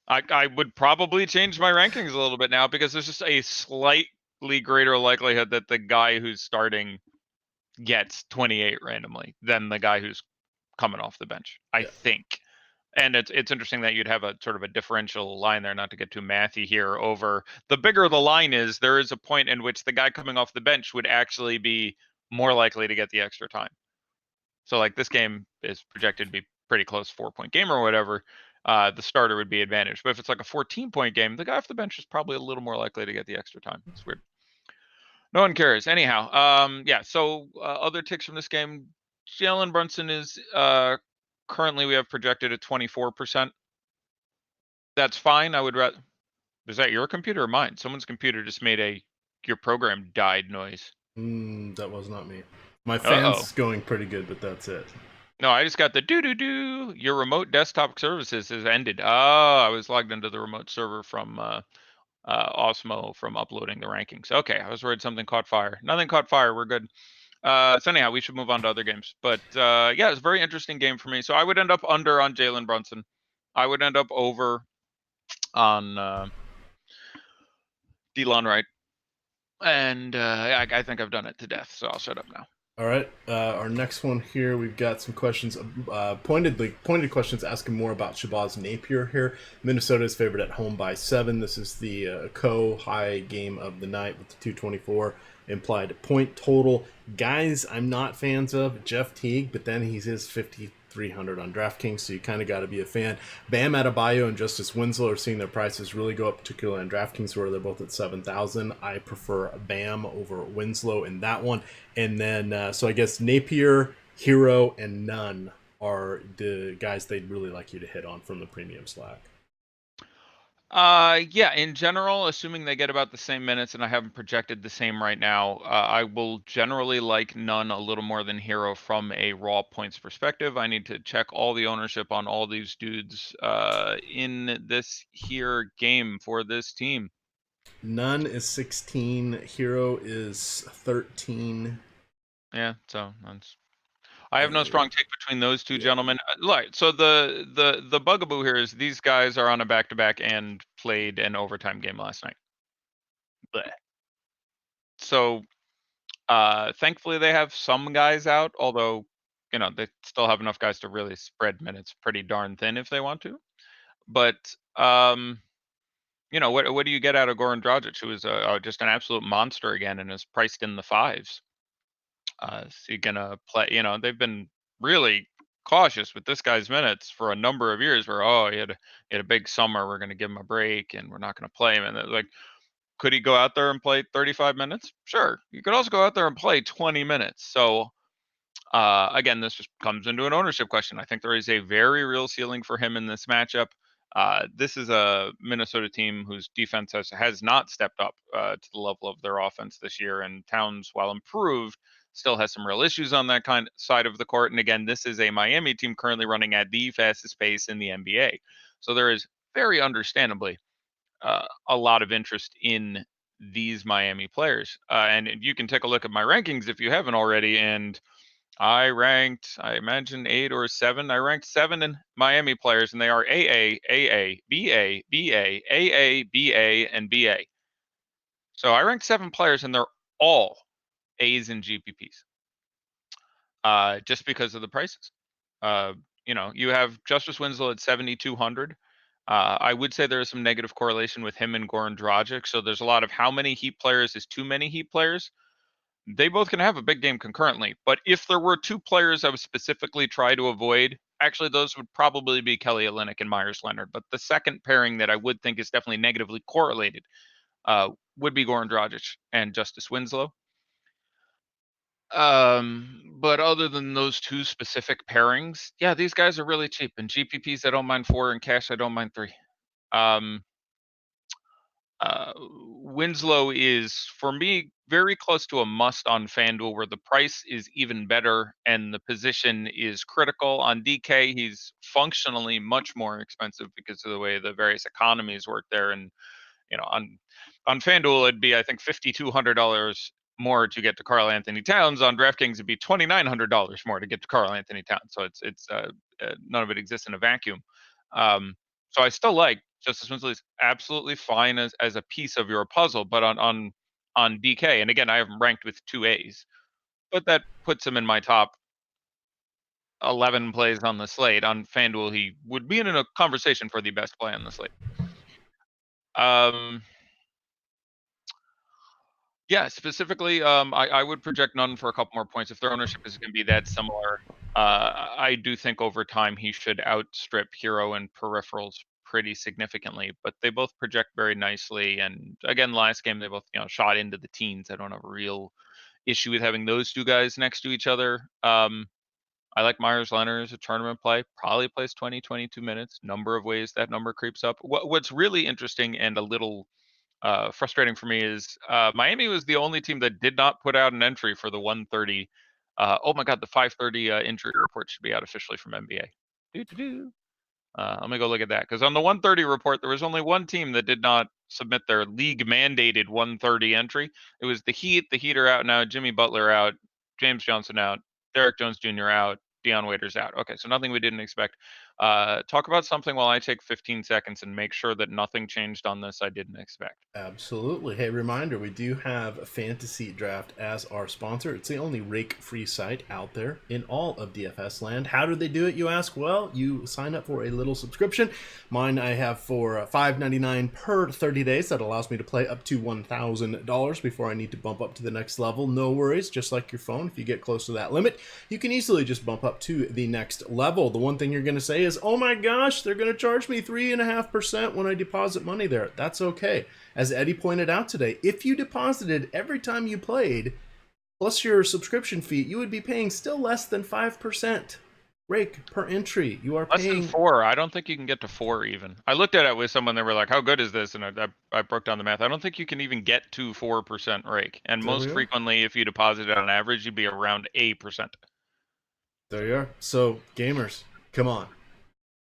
I would probably change my rankings a little bit now because there's just a slightly greater likelihood that the guy who's starting gets 28 randomly than the guy who's coming off the bench. I think. And it's interesting that you'd have a sort of a differential line there, not to get too mathy here, over the bigger the line is, there is a point in which the guy coming off the bench would actually be more likely to get the extra time. So like this game is projected to be pretty close 4-point game or whatever. The starter would be advantaged. But if it's like a 14-point game, the guy off the bench is probably a little more likely to get the extra time. It's weird. No one cares. Anyhow, yeah. So other ticks from this game, Jalen Brunson is currently we have projected at 24%. That's fine. I would rather. Is that your computer or mine? Someone's computer just made a your program died noise. That was not me. My Uh-oh. fan's going pretty good, but that's it. No, I just got the doo-doo-doo. Your remote desktop services has ended. Oh, I was logged into the remote server from Osmo from uploading the rankings. Okay, I was worried something caught fire. Nothing caught fire. We're good. So anyhow, we should move on to other games. But yeah, it's a very interesting game for me. So I would end up under on Jalen Brunson. I would end up over on Delon Wright. And I think I've done it to death, so I'll shut up now. All right. Our next one here, we've got some questions, pointed questions asking more about Shabazz Napier here. Minnesota is favored at home by 7. This is the high game of the night with the 224 implied point total. Guys, I'm not fans of Jeff Teague, but then he is 5,300 on DraftKings, so you kind of got to be a fan. Bam Adebayo and Justice Winslow are seeing their prices really go up, particularly on DraftKings, where they're both at 7,000. I prefer Bam over Winslow in that one. And then, so I guess Napier, Hero, and Nunn are the guys they'd really like you to hit on from the premium Slack. Yeah, in general, assuming they get about the same minutes, and I haven't projected the same right now, I will generally like Nunn a little more than Hero from a raw points perspective. I need to check all the ownership on all these dudes in this here game for this team. Nunn is 16, Hero is 13. Yeah, so I have no strong take between those two Yeah. gentlemen. Right. So the bugaboo here is these guys are on a back-to-back and played an overtime game last night. Blech. So thankfully they have some guys out, although they still have enough guys to really spread minutes pretty darn thin if they want to. But what do you get out of Goran Dragic, who is just an absolute monster again and is priced in the fives? Is he gonna play? They've been really cautious with this guy's minutes for a number of years. Where he had a big summer, we're gonna give him a break, and we're not gonna play him. And like, could he go out there and play 35 minutes? Sure. You could also go out there and play 20 minutes. So again, this just comes into an ownership question. I think there is a very real ceiling for him in this matchup. This is a Minnesota team whose defense has not stepped up to the level of their offense this year, and Towns, while improved, still has some real issues on that kind side of the court. And again, this is a Miami team currently running at the fastest pace in the NBA, so there is very understandably a lot of interest in these Miami players. And you can take a look at my rankings if you haven't already, and I imagine 8 or 7. I ranked 7 in Miami players, and they are AA, BA, BA, AA, BA, and BA. So I ranked 7 players, and they're all A's and GPPs, just because of the prices. You have Justice Winslow at 7,200. I would say there is some negative correlation with him and Goran Dragic. So there's a lot of how many Heat players is too many Heat players. They both can have a big game concurrently. But if there were 2 players I would specifically try to avoid, actually those would probably be Kelly Olynyk and Myers Leonard. But the second pairing that I would think is definitely negatively correlated would be Goran Dragic and Justice Winslow. But other than those 2 specific pairings, yeah, these guys are really cheap. And GPPs I don't mind 4, and cash I don't mind 3. Um, Winslow is, for me, very close to a must on FanDuel, where the price is even better and the position is critical. On DK, he's functionally much more expensive because of the way the various economies work there. And on FanDuel, it'd be, I think, $5,200 more to get to Karl Anthony Towns. On DraftKings, it'd be $2,900 more to get to Karl Anthony Towns. So it's none of it exists in a vacuum. So I still like Justice Winslow is absolutely fine as a piece of your puzzle, but on DK, and again, I have him ranked with 2 A's, but that puts him in my top 11 plays on the slate. On FanDuel, he would be in a conversation for the best play on the slate. Um, Yeah, specifically, I would project Nunn for a couple more points. If their ownership is going to be that similar, I do think over time he should outstrip Hero and peripherals pretty significantly, but they both project very nicely. And again, last game they both shot into the teens. I don't have a real issue with having those two guys next to each other. I like Myers Leonard as a tournament play. Probably plays 20, 22 minutes. Number of ways that number creeps up. What's really interesting and a little frustrating for me is Miami was the only team that did not put out an entry for the 130. Oh my God, the 530 injury report should be out officially from NBA. Doo-doo-doo. Let me go look at that, because on the 130 report, there was only one team that did not submit their league mandated 130 entry. It was the Heat. The Heat are out now. Jimmy Butler out. James Johnson out. Derek Jones Jr. out. Deion Waiters out. Okay, so nothing we didn't expect. Talk about something while I take 15 seconds and make sure that nothing changed on this I didn't expect. Absolutely. Hey, reminder, we do have FantasyDraft as our sponsor. It's the only rake-free site out there in all of DFS land. How do they do it, you ask? Well, you sign up for a little subscription. Mine I have for $5.99 per 30 days. That allows me to play up to $1,000 before I need to bump up to the next level. No worries, just like your phone. If you get close to that limit, you can easily just bump up to the next level. The one thing you're going to say is, oh my gosh, they're going to charge me 3.5% when I deposit money there. That's okay. As Eddie pointed out today, if you deposited every time you played, plus your subscription fee, you would be paying still less than 5% rake per entry. You are Less paying than 4. I don't think you can get to 4 even. I looked at it with someone. They were like, "How good is this?" And I broke down the math. I don't think you can even get to 4% rake. And There we most are. frequently, if you deposit it on average, you'd be around 8%. There you are. So, gamers, come on.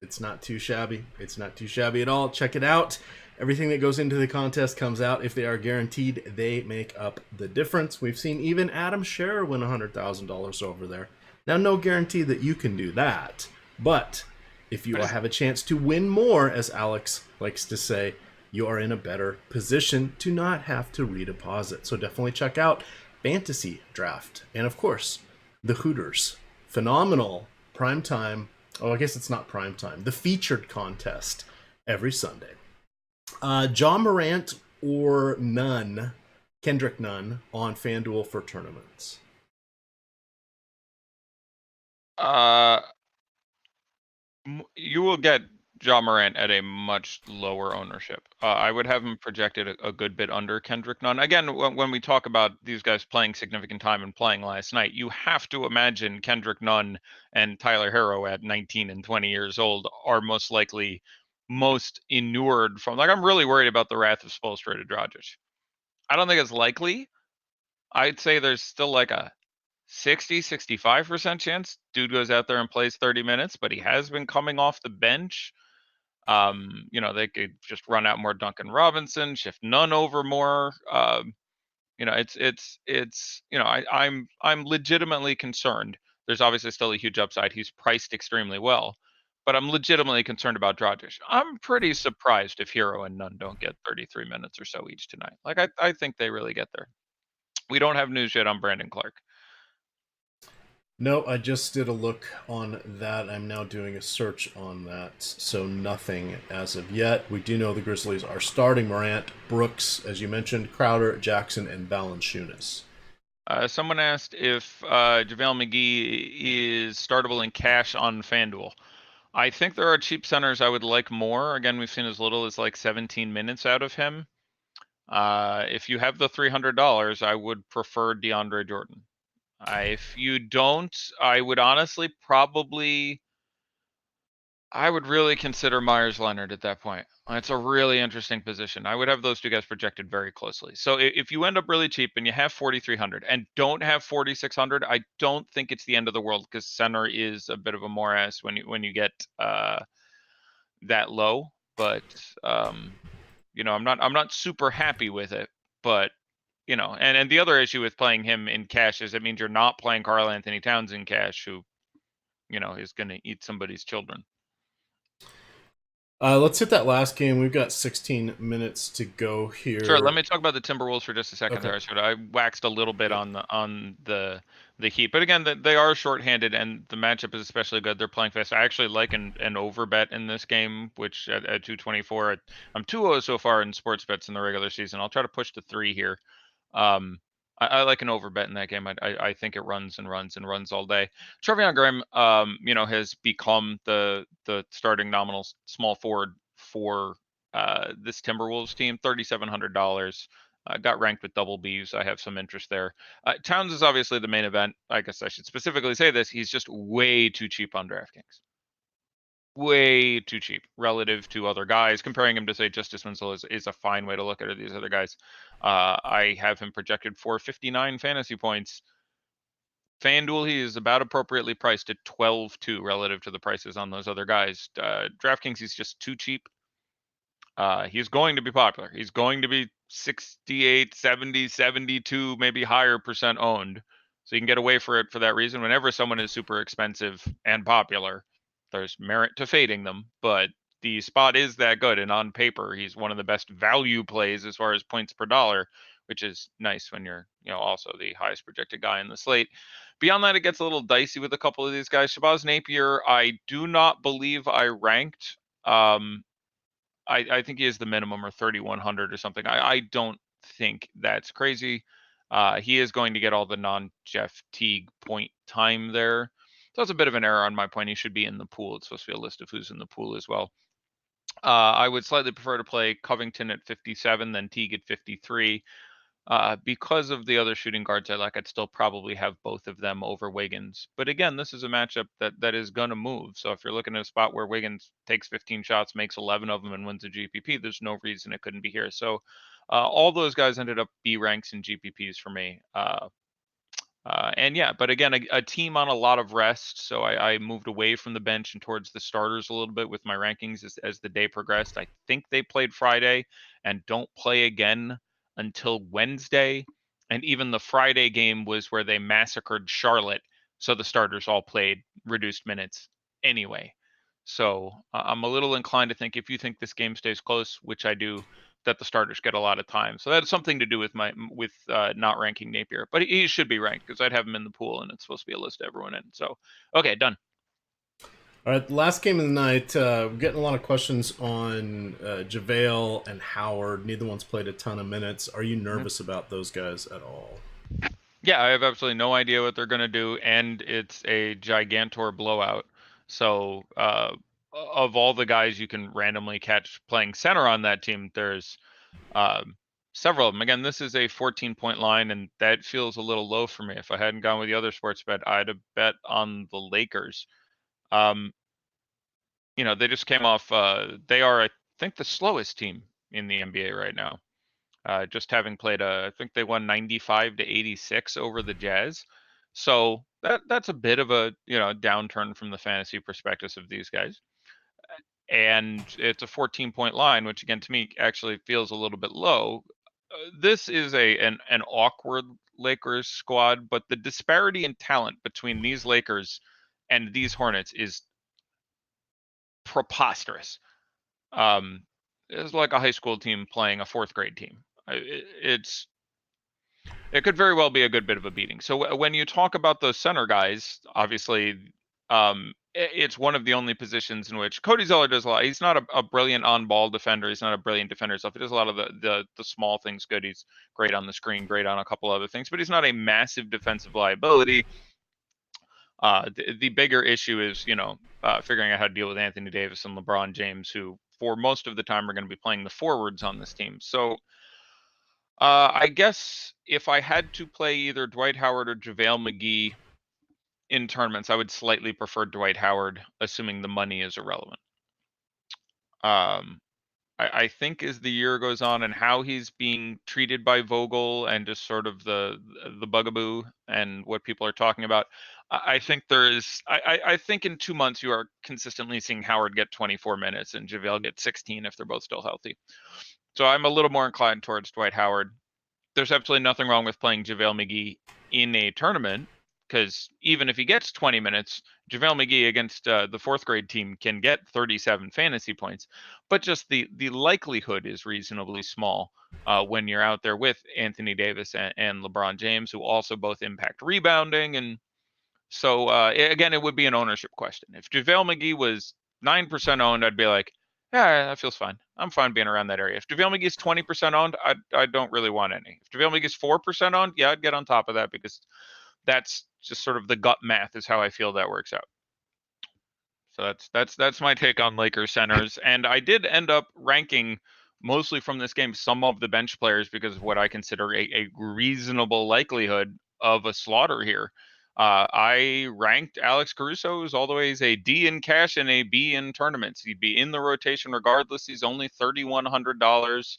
It's not too shabby. It's not too shabby at all. Check it out. Everything that goes into the contest comes out. If they are guaranteed, they make up the difference. We've seen even Adam Scherer win $100,000 over there. Now, no guarantee that you can do that. But if you have a chance to win more, as Alex likes to say, you are in a better position to not have to redeposit. So definitely check out FantasyDraft. And of course, the Hooters. Phenomenal primetime. Oh, I guess it's not prime time. The featured contest every Sunday. John Morant or none, Kendrick Nunn on FanDuel for tournaments. You will get Ja Morant at a much lower ownership. I would have him projected a good bit under Kendrick Nunn. Again, when we talk about these guys playing significant time and playing last night, you have to imagine Kendrick Nunn and Tyler Herro at 19 and 20 years old are most likely most inured from. Like, I'm really worried about the wrath of Spoelstra to Dragic. I don't think it's likely. I'd say there's still like a 65% chance dude goes out there and plays 30 minutes, but he has been coming off the bench. They could just run out more Duncan Robinson, shift Nunn over more. I'm legitimately concerned. There's obviously still a huge upside. He's priced extremely well, but I'm legitimately concerned about Dragic. I'm pretty surprised if Hero and Nunn don't get 33 minutes or so each tonight. Like, I think they really get there. We don't have news yet on Brandon Clark. No, I just did a look on that. I'm now doing a search on that. So nothing as of yet. We do know the Grizzlies are starting Morant, Brooks, as you mentioned, Crowder, Jackson, and Valanciunas. Someone asked if JaVale McGee is startable in cash on FanDuel. I think there are cheap centers I would like more. Again, we've seen as little as like 17 minutes out of him. If you have the $300, I would prefer DeAndre Jordan. If you don't, I would honestly I would really consider Myers Leonard at that point. It's a really interesting position. I would have those two guys projected very closely. So if you end up really cheap and you have 4,300 and don't have 4,600, I don't think it's the end of the world, because center is a bit of a morass when you get that low. But I'm not super happy with it. But and the other issue with playing him in cash is it means you're not playing Karl Anthony Towns in cash, who is going to eat somebody's children. Let's hit that last game. We've got 16 minutes to go here. Sure. Let me talk about the Timberwolves for just a second. Okay. There, I waxed a little bit on the Heat, but again, they are shorthanded, and the matchup is especially good. They're playing fast. I actually like an over bet in this game, which at 224, I'm 2-0 so far in sports bets in the regular season. I'll try to push to 3 here. I like an over bet in that game. I think it runs and runs and runs all day. Trevion Graham, has become the starting nominal small forward for this Timberwolves team, $3,700. Got ranked with double Bs. I have some interest there. Towns is obviously the main event. I guess I should specifically say this. He's just way too cheap on DraftKings. Way too cheap relative to other guys. Comparing him to, say, Justice Winslow is a fine way to look at these other guys. I have him projected for 59 fantasy points. FanDuel, he is about appropriately priced at 12.2 relative to the prices on those other guys. DraftKings, he's just too cheap. He's going to be popular. He's going to be 68, 70, 72, maybe higher percent owned. So you can get away for it for that reason. Whenever someone is super expensive and popular, there's merit to fading them. But the spot is that good. And on paper, he's one of the best value plays as far as points per dollar, which is nice when you're, also the highest projected guy in the slate. Beyond that, it gets a little dicey with a couple of these guys. Shabazz Napier, I do not believe I ranked. I think he is the minimum, or 3,100 or something. I don't think that's crazy. He is going to get all the non-Jeff Teague point time there. So that's a bit of an error on my point. He should be in the pool. It's supposed to be a list of who's in the pool as well. I would slightly prefer to play Covington at 57 than Teague at 53. Because of the other shooting guards I like, I'd still probably have both of them over Wiggins. But again, this is a matchup that is going to move. So if you're looking at a spot where Wiggins takes 15 shots, makes 11 of them, and wins a GPP, there's no reason it couldn't be here. So all those guys ended up B ranks and GPPs for me. And yeah, but again, a team on a lot of rest. So I moved away from the bench and towards the starters a little bit with my rankings as the day progressed. I think they played Friday and don't play again until Wednesday. And even the Friday game was where they massacred Charlotte. So the starters all played reduced minutes anyway. So I'm a little inclined to think if you think this game stays close, which I do, that the starters get a lot of time. So that's something to do with not ranking Napier, but he should be ranked because I'd have him in the pool and it's supposed to be a list of everyone in. So, okay, done. All right, last game of the night. We're getting a lot of questions on JaVale and Howard. Neither one's played a ton of minutes. Are you nervous about those guys at all? Yeah, I have absolutely no idea what they're going to do, and it's a gigantor blowout. So, of all the guys you can randomly catch playing center on that team, there's several of them. Again, this is a 14-point line, and that feels a little low for me. If I hadn't gone with the other sports bet, I'd have bet on the Lakers. They just came off. They are, I think, the slowest team in the NBA right now. Just having played, I think they won 95 to 86 over the Jazz. So that's a bit of a downturn from the fantasy perspectives of these guys. And it's a 14-point line, which again to me actually feels a little bit low. This is an awkward Lakers squad, but the disparity in talent between these Lakers and these Hornets is preposterous. It's like a high school team playing a fourth grade team. It could very well be a good bit of a beating. So when you talk about those center guys, obviously, it's one of the only positions in which Cody Zeller does a lot. He's not a brilliant on-ball defender. He's not a brilliant defender himself. He does a lot of the small things good. He's great on the screen, great on a couple other things, but he's not a massive defensive liability. The bigger issue is, figuring out how to deal with Anthony Davis and LeBron James, who for most of the time are going to be playing the forwards on this team. So I guess if I had to play either Dwight Howard or JaVale McGee in tournaments, I would slightly prefer Dwight Howard, assuming the money is irrelevant. I think as the year goes on and how he's being treated by Vogel and just sort of the bugaboo and what people are talking about, I think I think in 2 months you are consistently seeing Howard get 24 minutes and JaVale get 16 if they're both still healthy. So I'm a little more inclined towards Dwight Howard. There's absolutely nothing wrong with playing JaVale McGee in a tournament, because even if he gets 20 minutes, JaVale McGee against the fourth grade team can get 37 fantasy points. But just the likelihood is reasonably small when you're out there with Anthony Davis and LeBron James, who also both impact rebounding. And so, again, it would be an ownership question. If JaVale McGee was 9% owned, I'd be like, yeah, that feels fine. I'm fine being around that area. If JaVale McGee's 20% owned, I don't really want any. If JaVale McGee's 4% owned, yeah, I'd get on top of that, because that's just sort of the gut math is how I feel that works out. So that's my take on Lakers centers. And I did end up ranking mostly from this game some of the bench players because of what I consider a reasonable likelihood of a slaughter here. I ranked Alex Caruso as all the way as a D in cash and a B in tournaments. He'd be in the rotation regardless. He's only $3,100.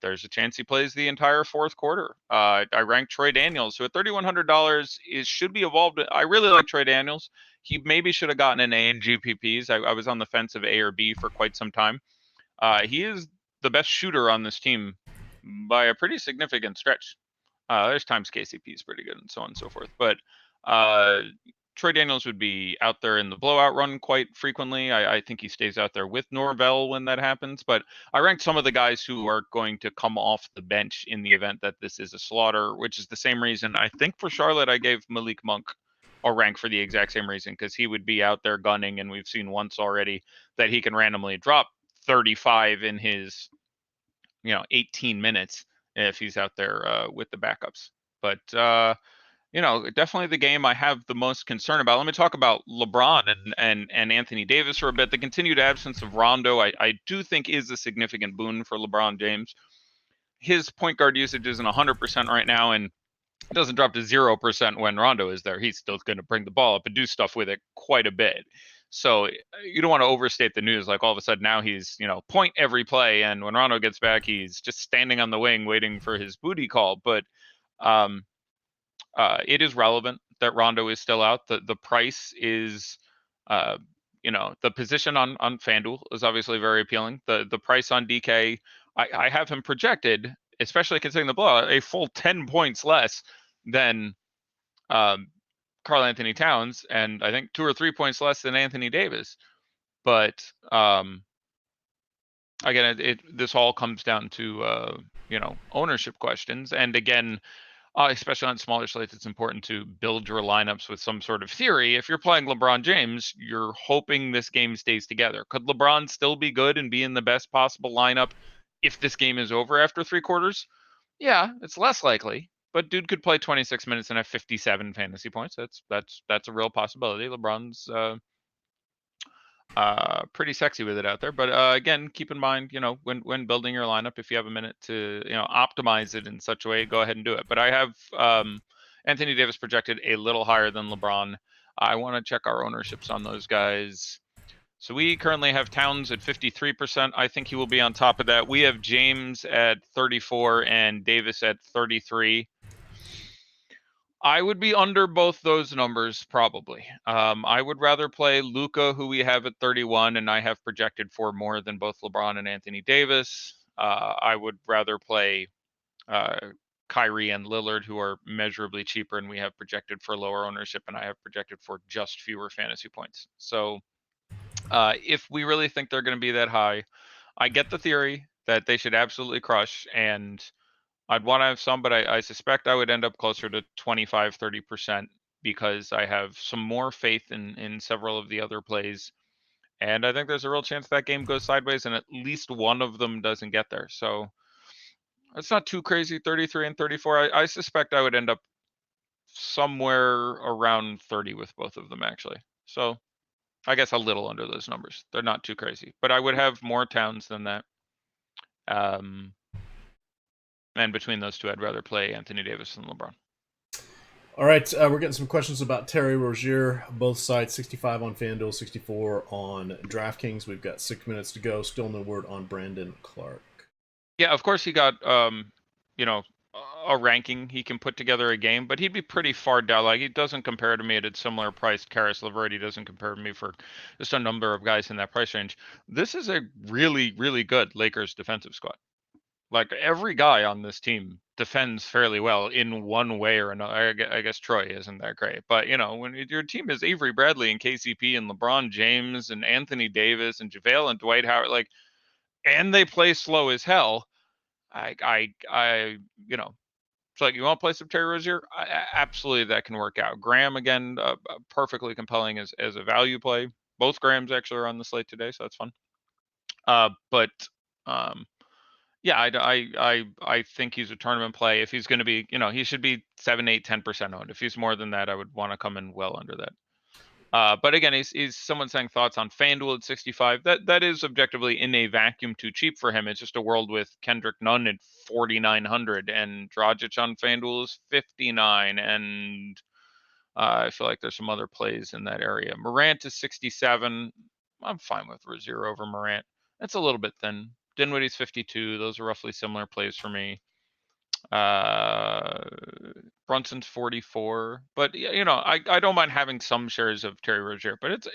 There's a chance he plays the entire fourth quarter. I ranked Troy Daniels, who at $3,100 should be evolved. I really like Troy Daniels. He maybe should have gotten an A in GPPs. I was on the fence of A or B for quite some time. He is the best shooter on this team by a pretty significant stretch. There's times KCP is pretty good and so on and so forth. But Troy Daniels would be out there in the blowout run quite frequently. I think he stays out there with Norvell when that happens. But I ranked some of the guys who are going to come off the bench in the event that this is a slaughter, which is the same reason I think for Charlotte I gave Malik Monk a rank for the exact same reason, because he would be out there gunning, and we've seen once already that he can randomly drop 35 in his 18 minutes if he's out there with the backups. But definitely the game I have the most concern about. Let me talk about LeBron and Anthony Davis for a bit. The continued absence of Rondo, I do think, is a significant boon for LeBron James. His point guard usage isn't 100% right now, and it doesn't drop to 0% when Rondo is there. He's still going to bring the ball up and do stuff with it quite a bit. So you don't want to overstate the news. Like all of a sudden now he's, point every play. And when Rondo gets back, he's just standing on the wing waiting for his booty call. But um, it is relevant that Rondo is still out. The price is, the position on FanDuel is obviously very appealing. The price on DK, I have him projected, especially considering the blowout, a full 10 points less than Karl Anthony Towns, and I think 2 or 3 points less than Anthony Davis. But again, this all comes down to ownership questions. And again, especially on smaller slates, it's important to build your lineups with some sort of theory. If you're playing LeBron James, you're hoping this game stays together. Could LeBron still be good and be in the best possible lineup if this game is over after 3 quarters? Yeah, it's less likely, but dude could play 26 minutes and have 57 fantasy points. That's a real possibility. LeBron's pretty sexy with it out there. But again, keep in mind, when building your lineup, if you have a minute to optimize it in such a way, go ahead and do it. But I have Anthony Davis projected a little higher than LeBron. I want to check our ownerships on those guys. So we currently have Towns at 53%. I think he will be on top of that. We have James at 34 and Davis at 33. I would be under both those numbers probably. I would rather play Luka, who we have at 31, and I have projected for more than both LeBron and Anthony Davis. I would rather play Kyrie and Lillard, who are measurably cheaper, and we have projected for lower ownership, and I have projected for just fewer fantasy points. So if we really think they're going to be that high, I get the theory that they should absolutely crush, and I'd want to have some, but I suspect I would end up closer to 25, 30% because I have some more faith in several of the other plays. And I think there's a real chance that game goes sideways and at least one of them doesn't get there. So it's not too crazy, 33 and 34. I suspect I would end up somewhere around 30 with both of them, actually. So I guess a little under those numbers. They're not too crazy, but I would have more Towns than that. And between those two, I'd rather play Anthony Davis than LeBron. All right, we're getting some questions about Terry Rozier. Both sides, 65 on FanDuel, 64 on DraftKings. We've got 6 minutes to go. Still no word on Brandon Clark. Yeah, of course he got a ranking. He can put together a game, but he'd be pretty far down. Like, he doesn't compare to me at a similar price. Karis LeVert, he doesn't compare to me for just a number of guys in that price range. This is a really, really good Lakers defensive squad. Like, every guy on this team defends fairly well in one way or another. I guess Troy isn't that great, but when your team is Avery Bradley and KCP and LeBron James and Anthony Davis and JaVale and Dwight Howard, and they play slow as hell. So you want to play some Terry Rozier? Absolutely, that can work out. Graham, again, perfectly compelling as a value play. Both Grahams actually are on the slate today, so that's fun. But yeah, I think he's a tournament play. If he's going to be, he should be 7, 8, 10% owned. If he's more than that, I would want to come in well under that. But again, he's someone saying thoughts on FanDuel at 65. That is objectively in a vacuum too cheap for him. It's just a world with Kendrick Nunn at 4,900 and Dragic on FanDuel is 59, and I feel like there's some other plays in that area. Morant is 67. I'm fine with Rozier over Morant. That's a little bit thin. Dinwiddie's 52. Those are roughly similar plays for me. Brunson's 44. But I don't mind having some shares of Terry Rozier, but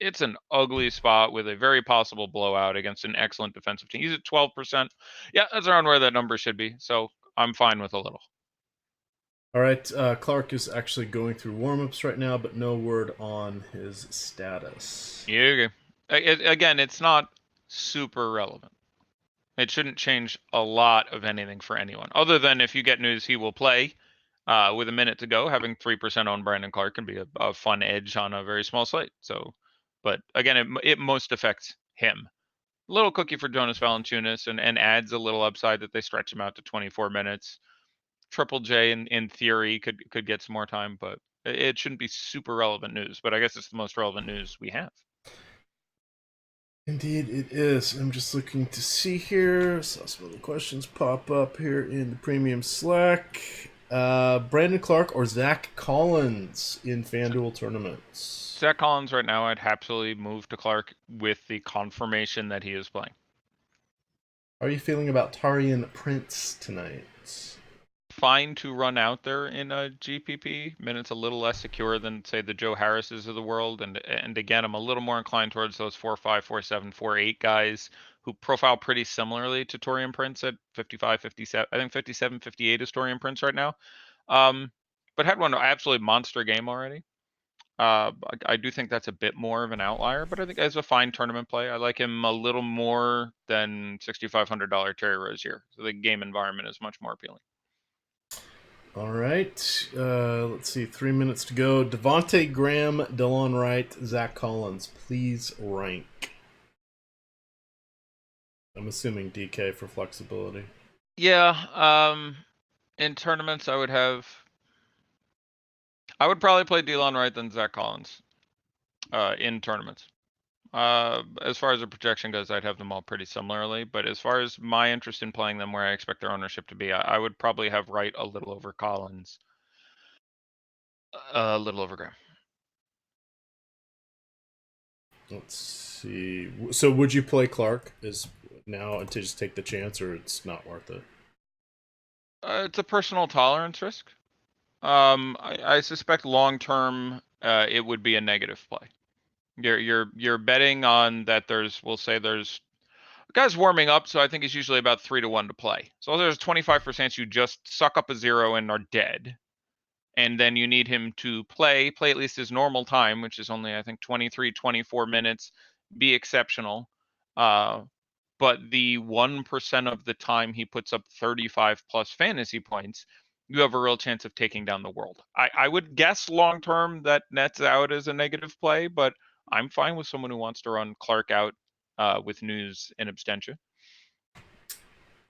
it's an ugly spot with a very possible blowout against an excellent defensive team. He's at 12%. Yeah, that's around where that number should be. So I'm fine with a little. All right, Clark is actually going through warmups right now, but no word on his status. Yeah. Again, it's not super relevant. It shouldn't change a lot of anything for anyone, other than if you get news he will play with a minute to go. Having 3% on Brandon Clark can be a fun edge on a very small slate. So, but again, it most affects him. Little cookie for Jonas Valanciunas and adds a little upside that they stretch him out to 24 minutes. Triple J in theory could get some more time, but it shouldn't be super relevant news. But I guess it's the most relevant news we have. Indeed, it is. I'm just looking to see here. Saw some other questions pop up here in the premium Slack. Brandon Clark or Zach Collins in FanDuel tournaments? Zach Collins right now, I'd happily move to Clark with the confirmation that he is playing. How are you feeling about Tarian Prince tonight? Fine to run out there in a GPP. Minutes a little less secure than, say, the Joe Harrises of the world. And again, I'm a little more inclined towards those 4.5, 4.7, 4.8 guys who profile pretty similarly to Taurean Prince at 55, 57. I think 57, 58 is Taurean Prince right now. But had one absolutely monster game already. I do think that's a bit more of an outlier, but I think as a fine tournament play, I like him a little more than $6,500 Terry Rozier. So the game environment is much more appealing. All right. Let's see. 3 minutes to go. Devontae Graham, Delon Wright, Zach Collins. Please rank. I'm assuming DK for flexibility. Yeah. In tournaments, I would probably play Delon Wright than Zach Collins. In tournaments. As far as the projection goes, I'd have them all pretty similarly. But as far as my interest in playing them where I expect their ownership to be, I would probably have Wright a little over Collins, a little over Graham. Let's see. So would you play Clark as now and to just take the chance, or it's not worth it? It's a personal tolerance risk. I suspect long term, it would be a negative play. You're betting on that. We'll say there's guys warming up, so I think it's usually about 3-1 to play. So there's 25% you just suck up a 0 and are dead. And then you need him to play at least his normal time, which is only, I think, 23, 24 minutes, be exceptional. But the 1% of the time he puts up 35 plus fantasy points, you have a real chance of taking down the world. I would guess long term that nets out as a negative play, but I'm fine with someone who wants to run Clark out with news and abstention.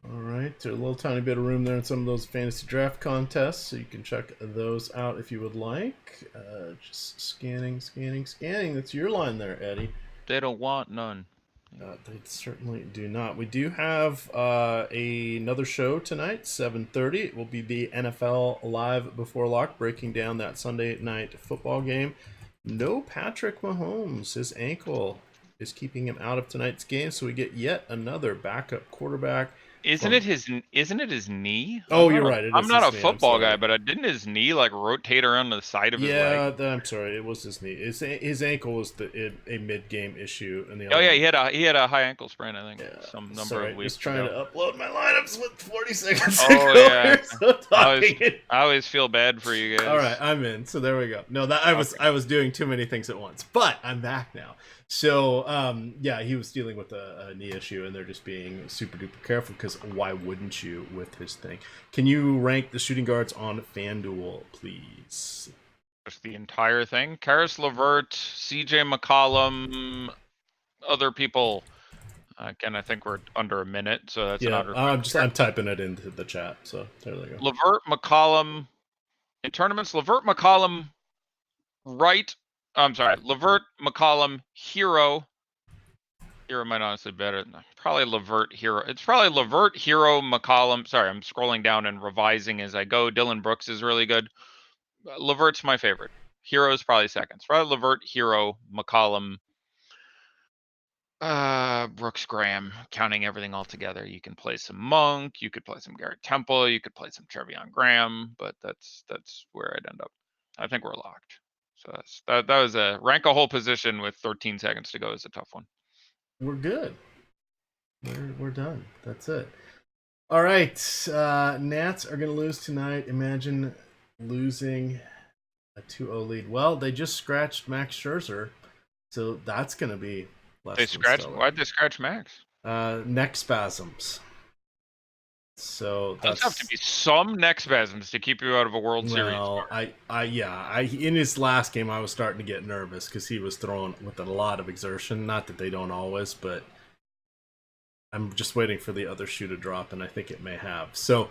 All right, there's a little tiny bit of room there in some of those fantasy draft contests, so you can check those out if you would like. Just scanning. That's your line there, Eddie. They don't want none. They certainly do not. We do have another show tonight, 7:30. It will be the NFL Live Before Lock, breaking down that Sunday night football game. No Patrick Mahomes. His ankle is keeping him out of tonight's game, so we get yet another backup quarterback. Isn't it his knee? Oh, you're right. I'm not a football guy, but didn't his knee like rotate around the side of his leg? Yeah, I'm sorry. It was his knee. His ankle was a mid-game issue. And he had a high ankle sprain. I think some number of weeks. Just trying to upload my lineups with 40 seconds. Oh yeah. I always feel bad for you guys. All right, I'm in. So there we go. No, I was doing too many things at once, but I'm back now. So, he was dealing with a knee issue, and they're just being super duper careful because why wouldn't you with his thing? Can you rank the shooting guards on FanDuel, please? Just the entire thing. Karis LeVert, CJ McCollum, other people. Again, I think we're under a minute, so that's another. I'm typing it into the chat. So there we go. LeVert, McCollum in tournaments. LeVert, McCollum, Wright, I'm sorry, Levert, McCollum, Hero. Hero might honestly better. Probably Levert, Hero. It's probably Levert, Hero, McCollum. Sorry, I'm scrolling down and revising as I go. Dylan Brooks is really good. Levert's my favorite. Hero's probably second. It's probably Levert, Hero, McCollum, Brooks, Graham. Counting everything all together, you can play some Monk. You could play some Garrett Temple. You could play some Trevion Graham. But that's where I'd end up. I think we're locked. So that was a rank a whole position with 13 seconds to go is a tough one. We're good. We're done. That's it. All right. Nats are going to lose tonight. Imagine losing a 2-0 lead. Well, they just scratched Max Scherzer, so that's going to be less They than scratched. stellar. Why'd they scratch Max? Neck spasms. So That's have to be some neck spasms to keep you out of a World Series. Well, in his last game, I was starting to get nervous because he was throwing with a lot of exertion. Not that they don't always, but I'm just waiting for the other shoe to drop, and I think it may have. So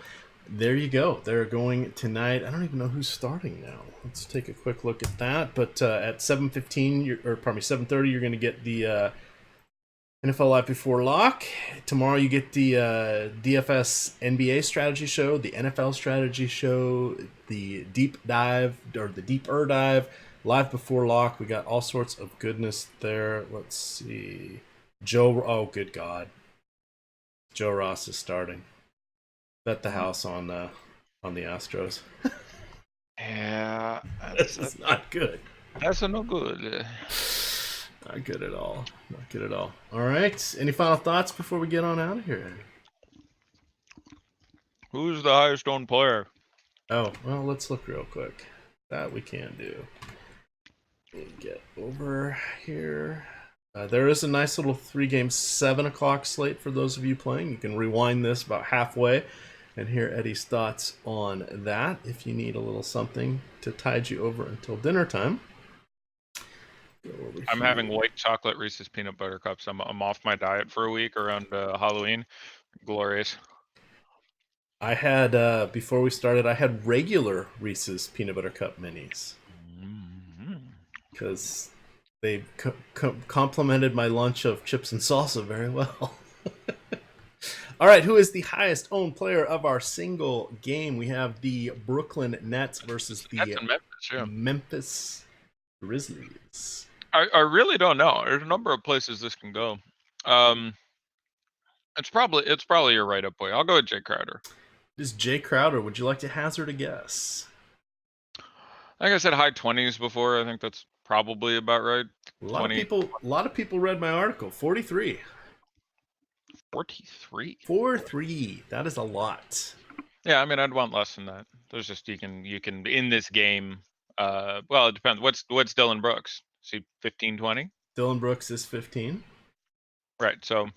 there you go. They're going tonight. I don't even know who's starting now. Let's take a quick look at that. But at 7:15, or pardon me, 7:30, you're going to get the NFL Live Before Lock. Tomorrow you get the DFS NBA strategy show, the NFL strategy show, the deep dive, or the deeper dive, Live Before Lock. We got all sorts of goodness there. Let's see. Oh, good God. Joe Ross is starting. Bet the house on the Astros. Yeah, This is not good. That's no good. Not good at all. Not good at all. All right. Any final thoughts before we get on out of here? Who's the highest owned player? Oh, well, let's look real quick. That we can do. Get over here. There is a nice little 3-game 7 o'clock slate for those of you playing. You can rewind this about halfway and hear Eddie's thoughts on that if you need a little something to tide you over until dinner time. I'm having white chocolate Reese's peanut butter cups. I'm off my diet for a week around Halloween. Glorious. I had before we started, I had regular Reese's peanut butter cup minis because they complemented my lunch of chips and salsa very well. All right, who is the highest owned player of our single game? We have the Brooklyn Nets versus the Memphis Grizzlies. I really don't know. There's a number of places this can go. It's probably your right up boy. I'll go with Jay Crowder. This is Jay Crowder. Would you like to hazard a guess? Like I said, high 20s before. I think that's probably about right. A lot of people read my article. 43. 43. 4-3. That is a lot. Yeah, I mean, I'd want less than that. There's just you can in this game. Well, it depends. What's Dylan Brooks? Is he 15, 20? Dylan Brooks is 15. Right. So,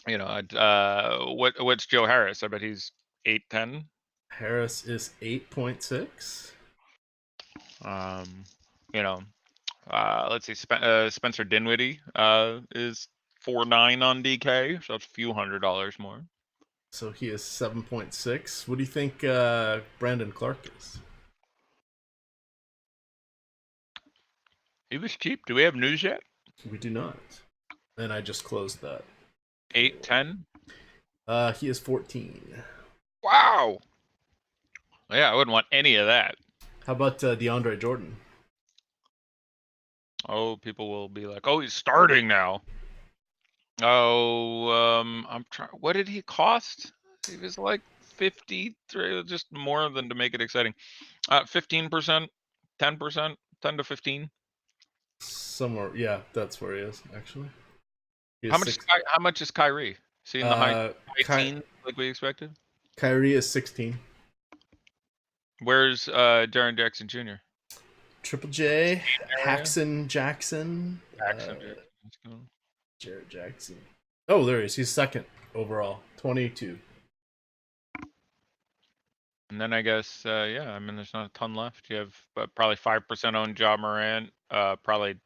what's Joe Harris? I bet he's 8, 10. Harris is 8.6. Let's see. Spencer Dinwiddie is 4.9 on DK, so that's a few $100 more. So he is 7.6. What do you think Brandon Clark is? He was cheap. Do we have news yet? We do not. And I just closed that. 8, 10? He is 14. Wow. Yeah, I wouldn't want any of that. How about DeAndre Jordan? Oh, people will be like, "Oh, he's starting now." Oh, I'm trying. What did he cost? He was like 53, just more than to make it exciting. 15%, 10%, 10 to 15. Somewhere, yeah, that's where he is actually. How much is Kyrie? Is he in the high teens like we expected? Kyrie is 16. Where's Jaren Jackson Jr.? Triple J, Jackson. Jared Jackson. Oh, there he is. He's second overall, 22. And then I guess, I mean, there's not a ton left. You have probably 5% owned Ja Morant, probably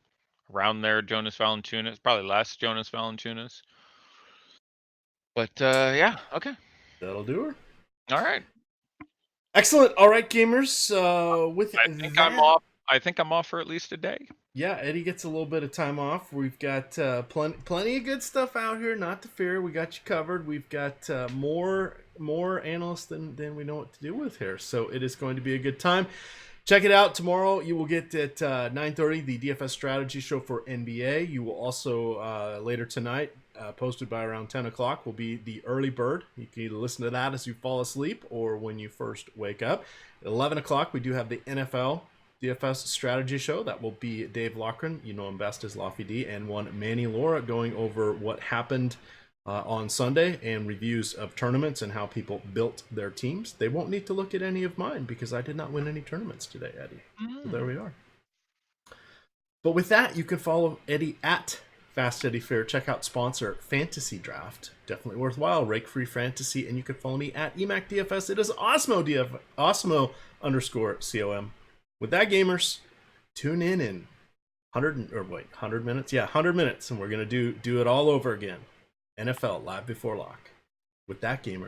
around there Jonas Valanciunas, probably less Jonas Valanciunas. But yeah, okay. That'll do her. All right. Excellent. All right, gamers. I'm off. I think I'm off for at least a day. Yeah, Eddie gets a little bit of time off. We've got plenty of good stuff out here. Not to fear, we got you covered. We've got more analysts than we know what to do with here. So it is going to be a good time. Check it out tomorrow. You will get at 9:30 the DFS strategy show for NBA. You will also later tonight, posted by around 10 o'clock, will be the early bird. You can either listen to that as you fall asleep or when you first wake up. At 11 o'clock, we do have the NFL DFS strategy show. That will be Dave Lochran, you know him best as Lofty D, and one Manny Laura, going over what happened on Sunday and reviews of tournaments and how people built their teams. They won't need to look at any of mine because I did not win any tournaments today, Eddie. So there we are. But with that, you can follow Eddie at Fast Eddie Fair. Check out sponsor FantasyDraft. Definitely worthwhile. Rake free fantasy. And you can follow me at EmacDFS. It is Osmo_COM. With that, gamers, tune in 100 minutes. Yeah, 100 minutes, and we're gonna do it all over again. NFL live before lock. With that, gamer.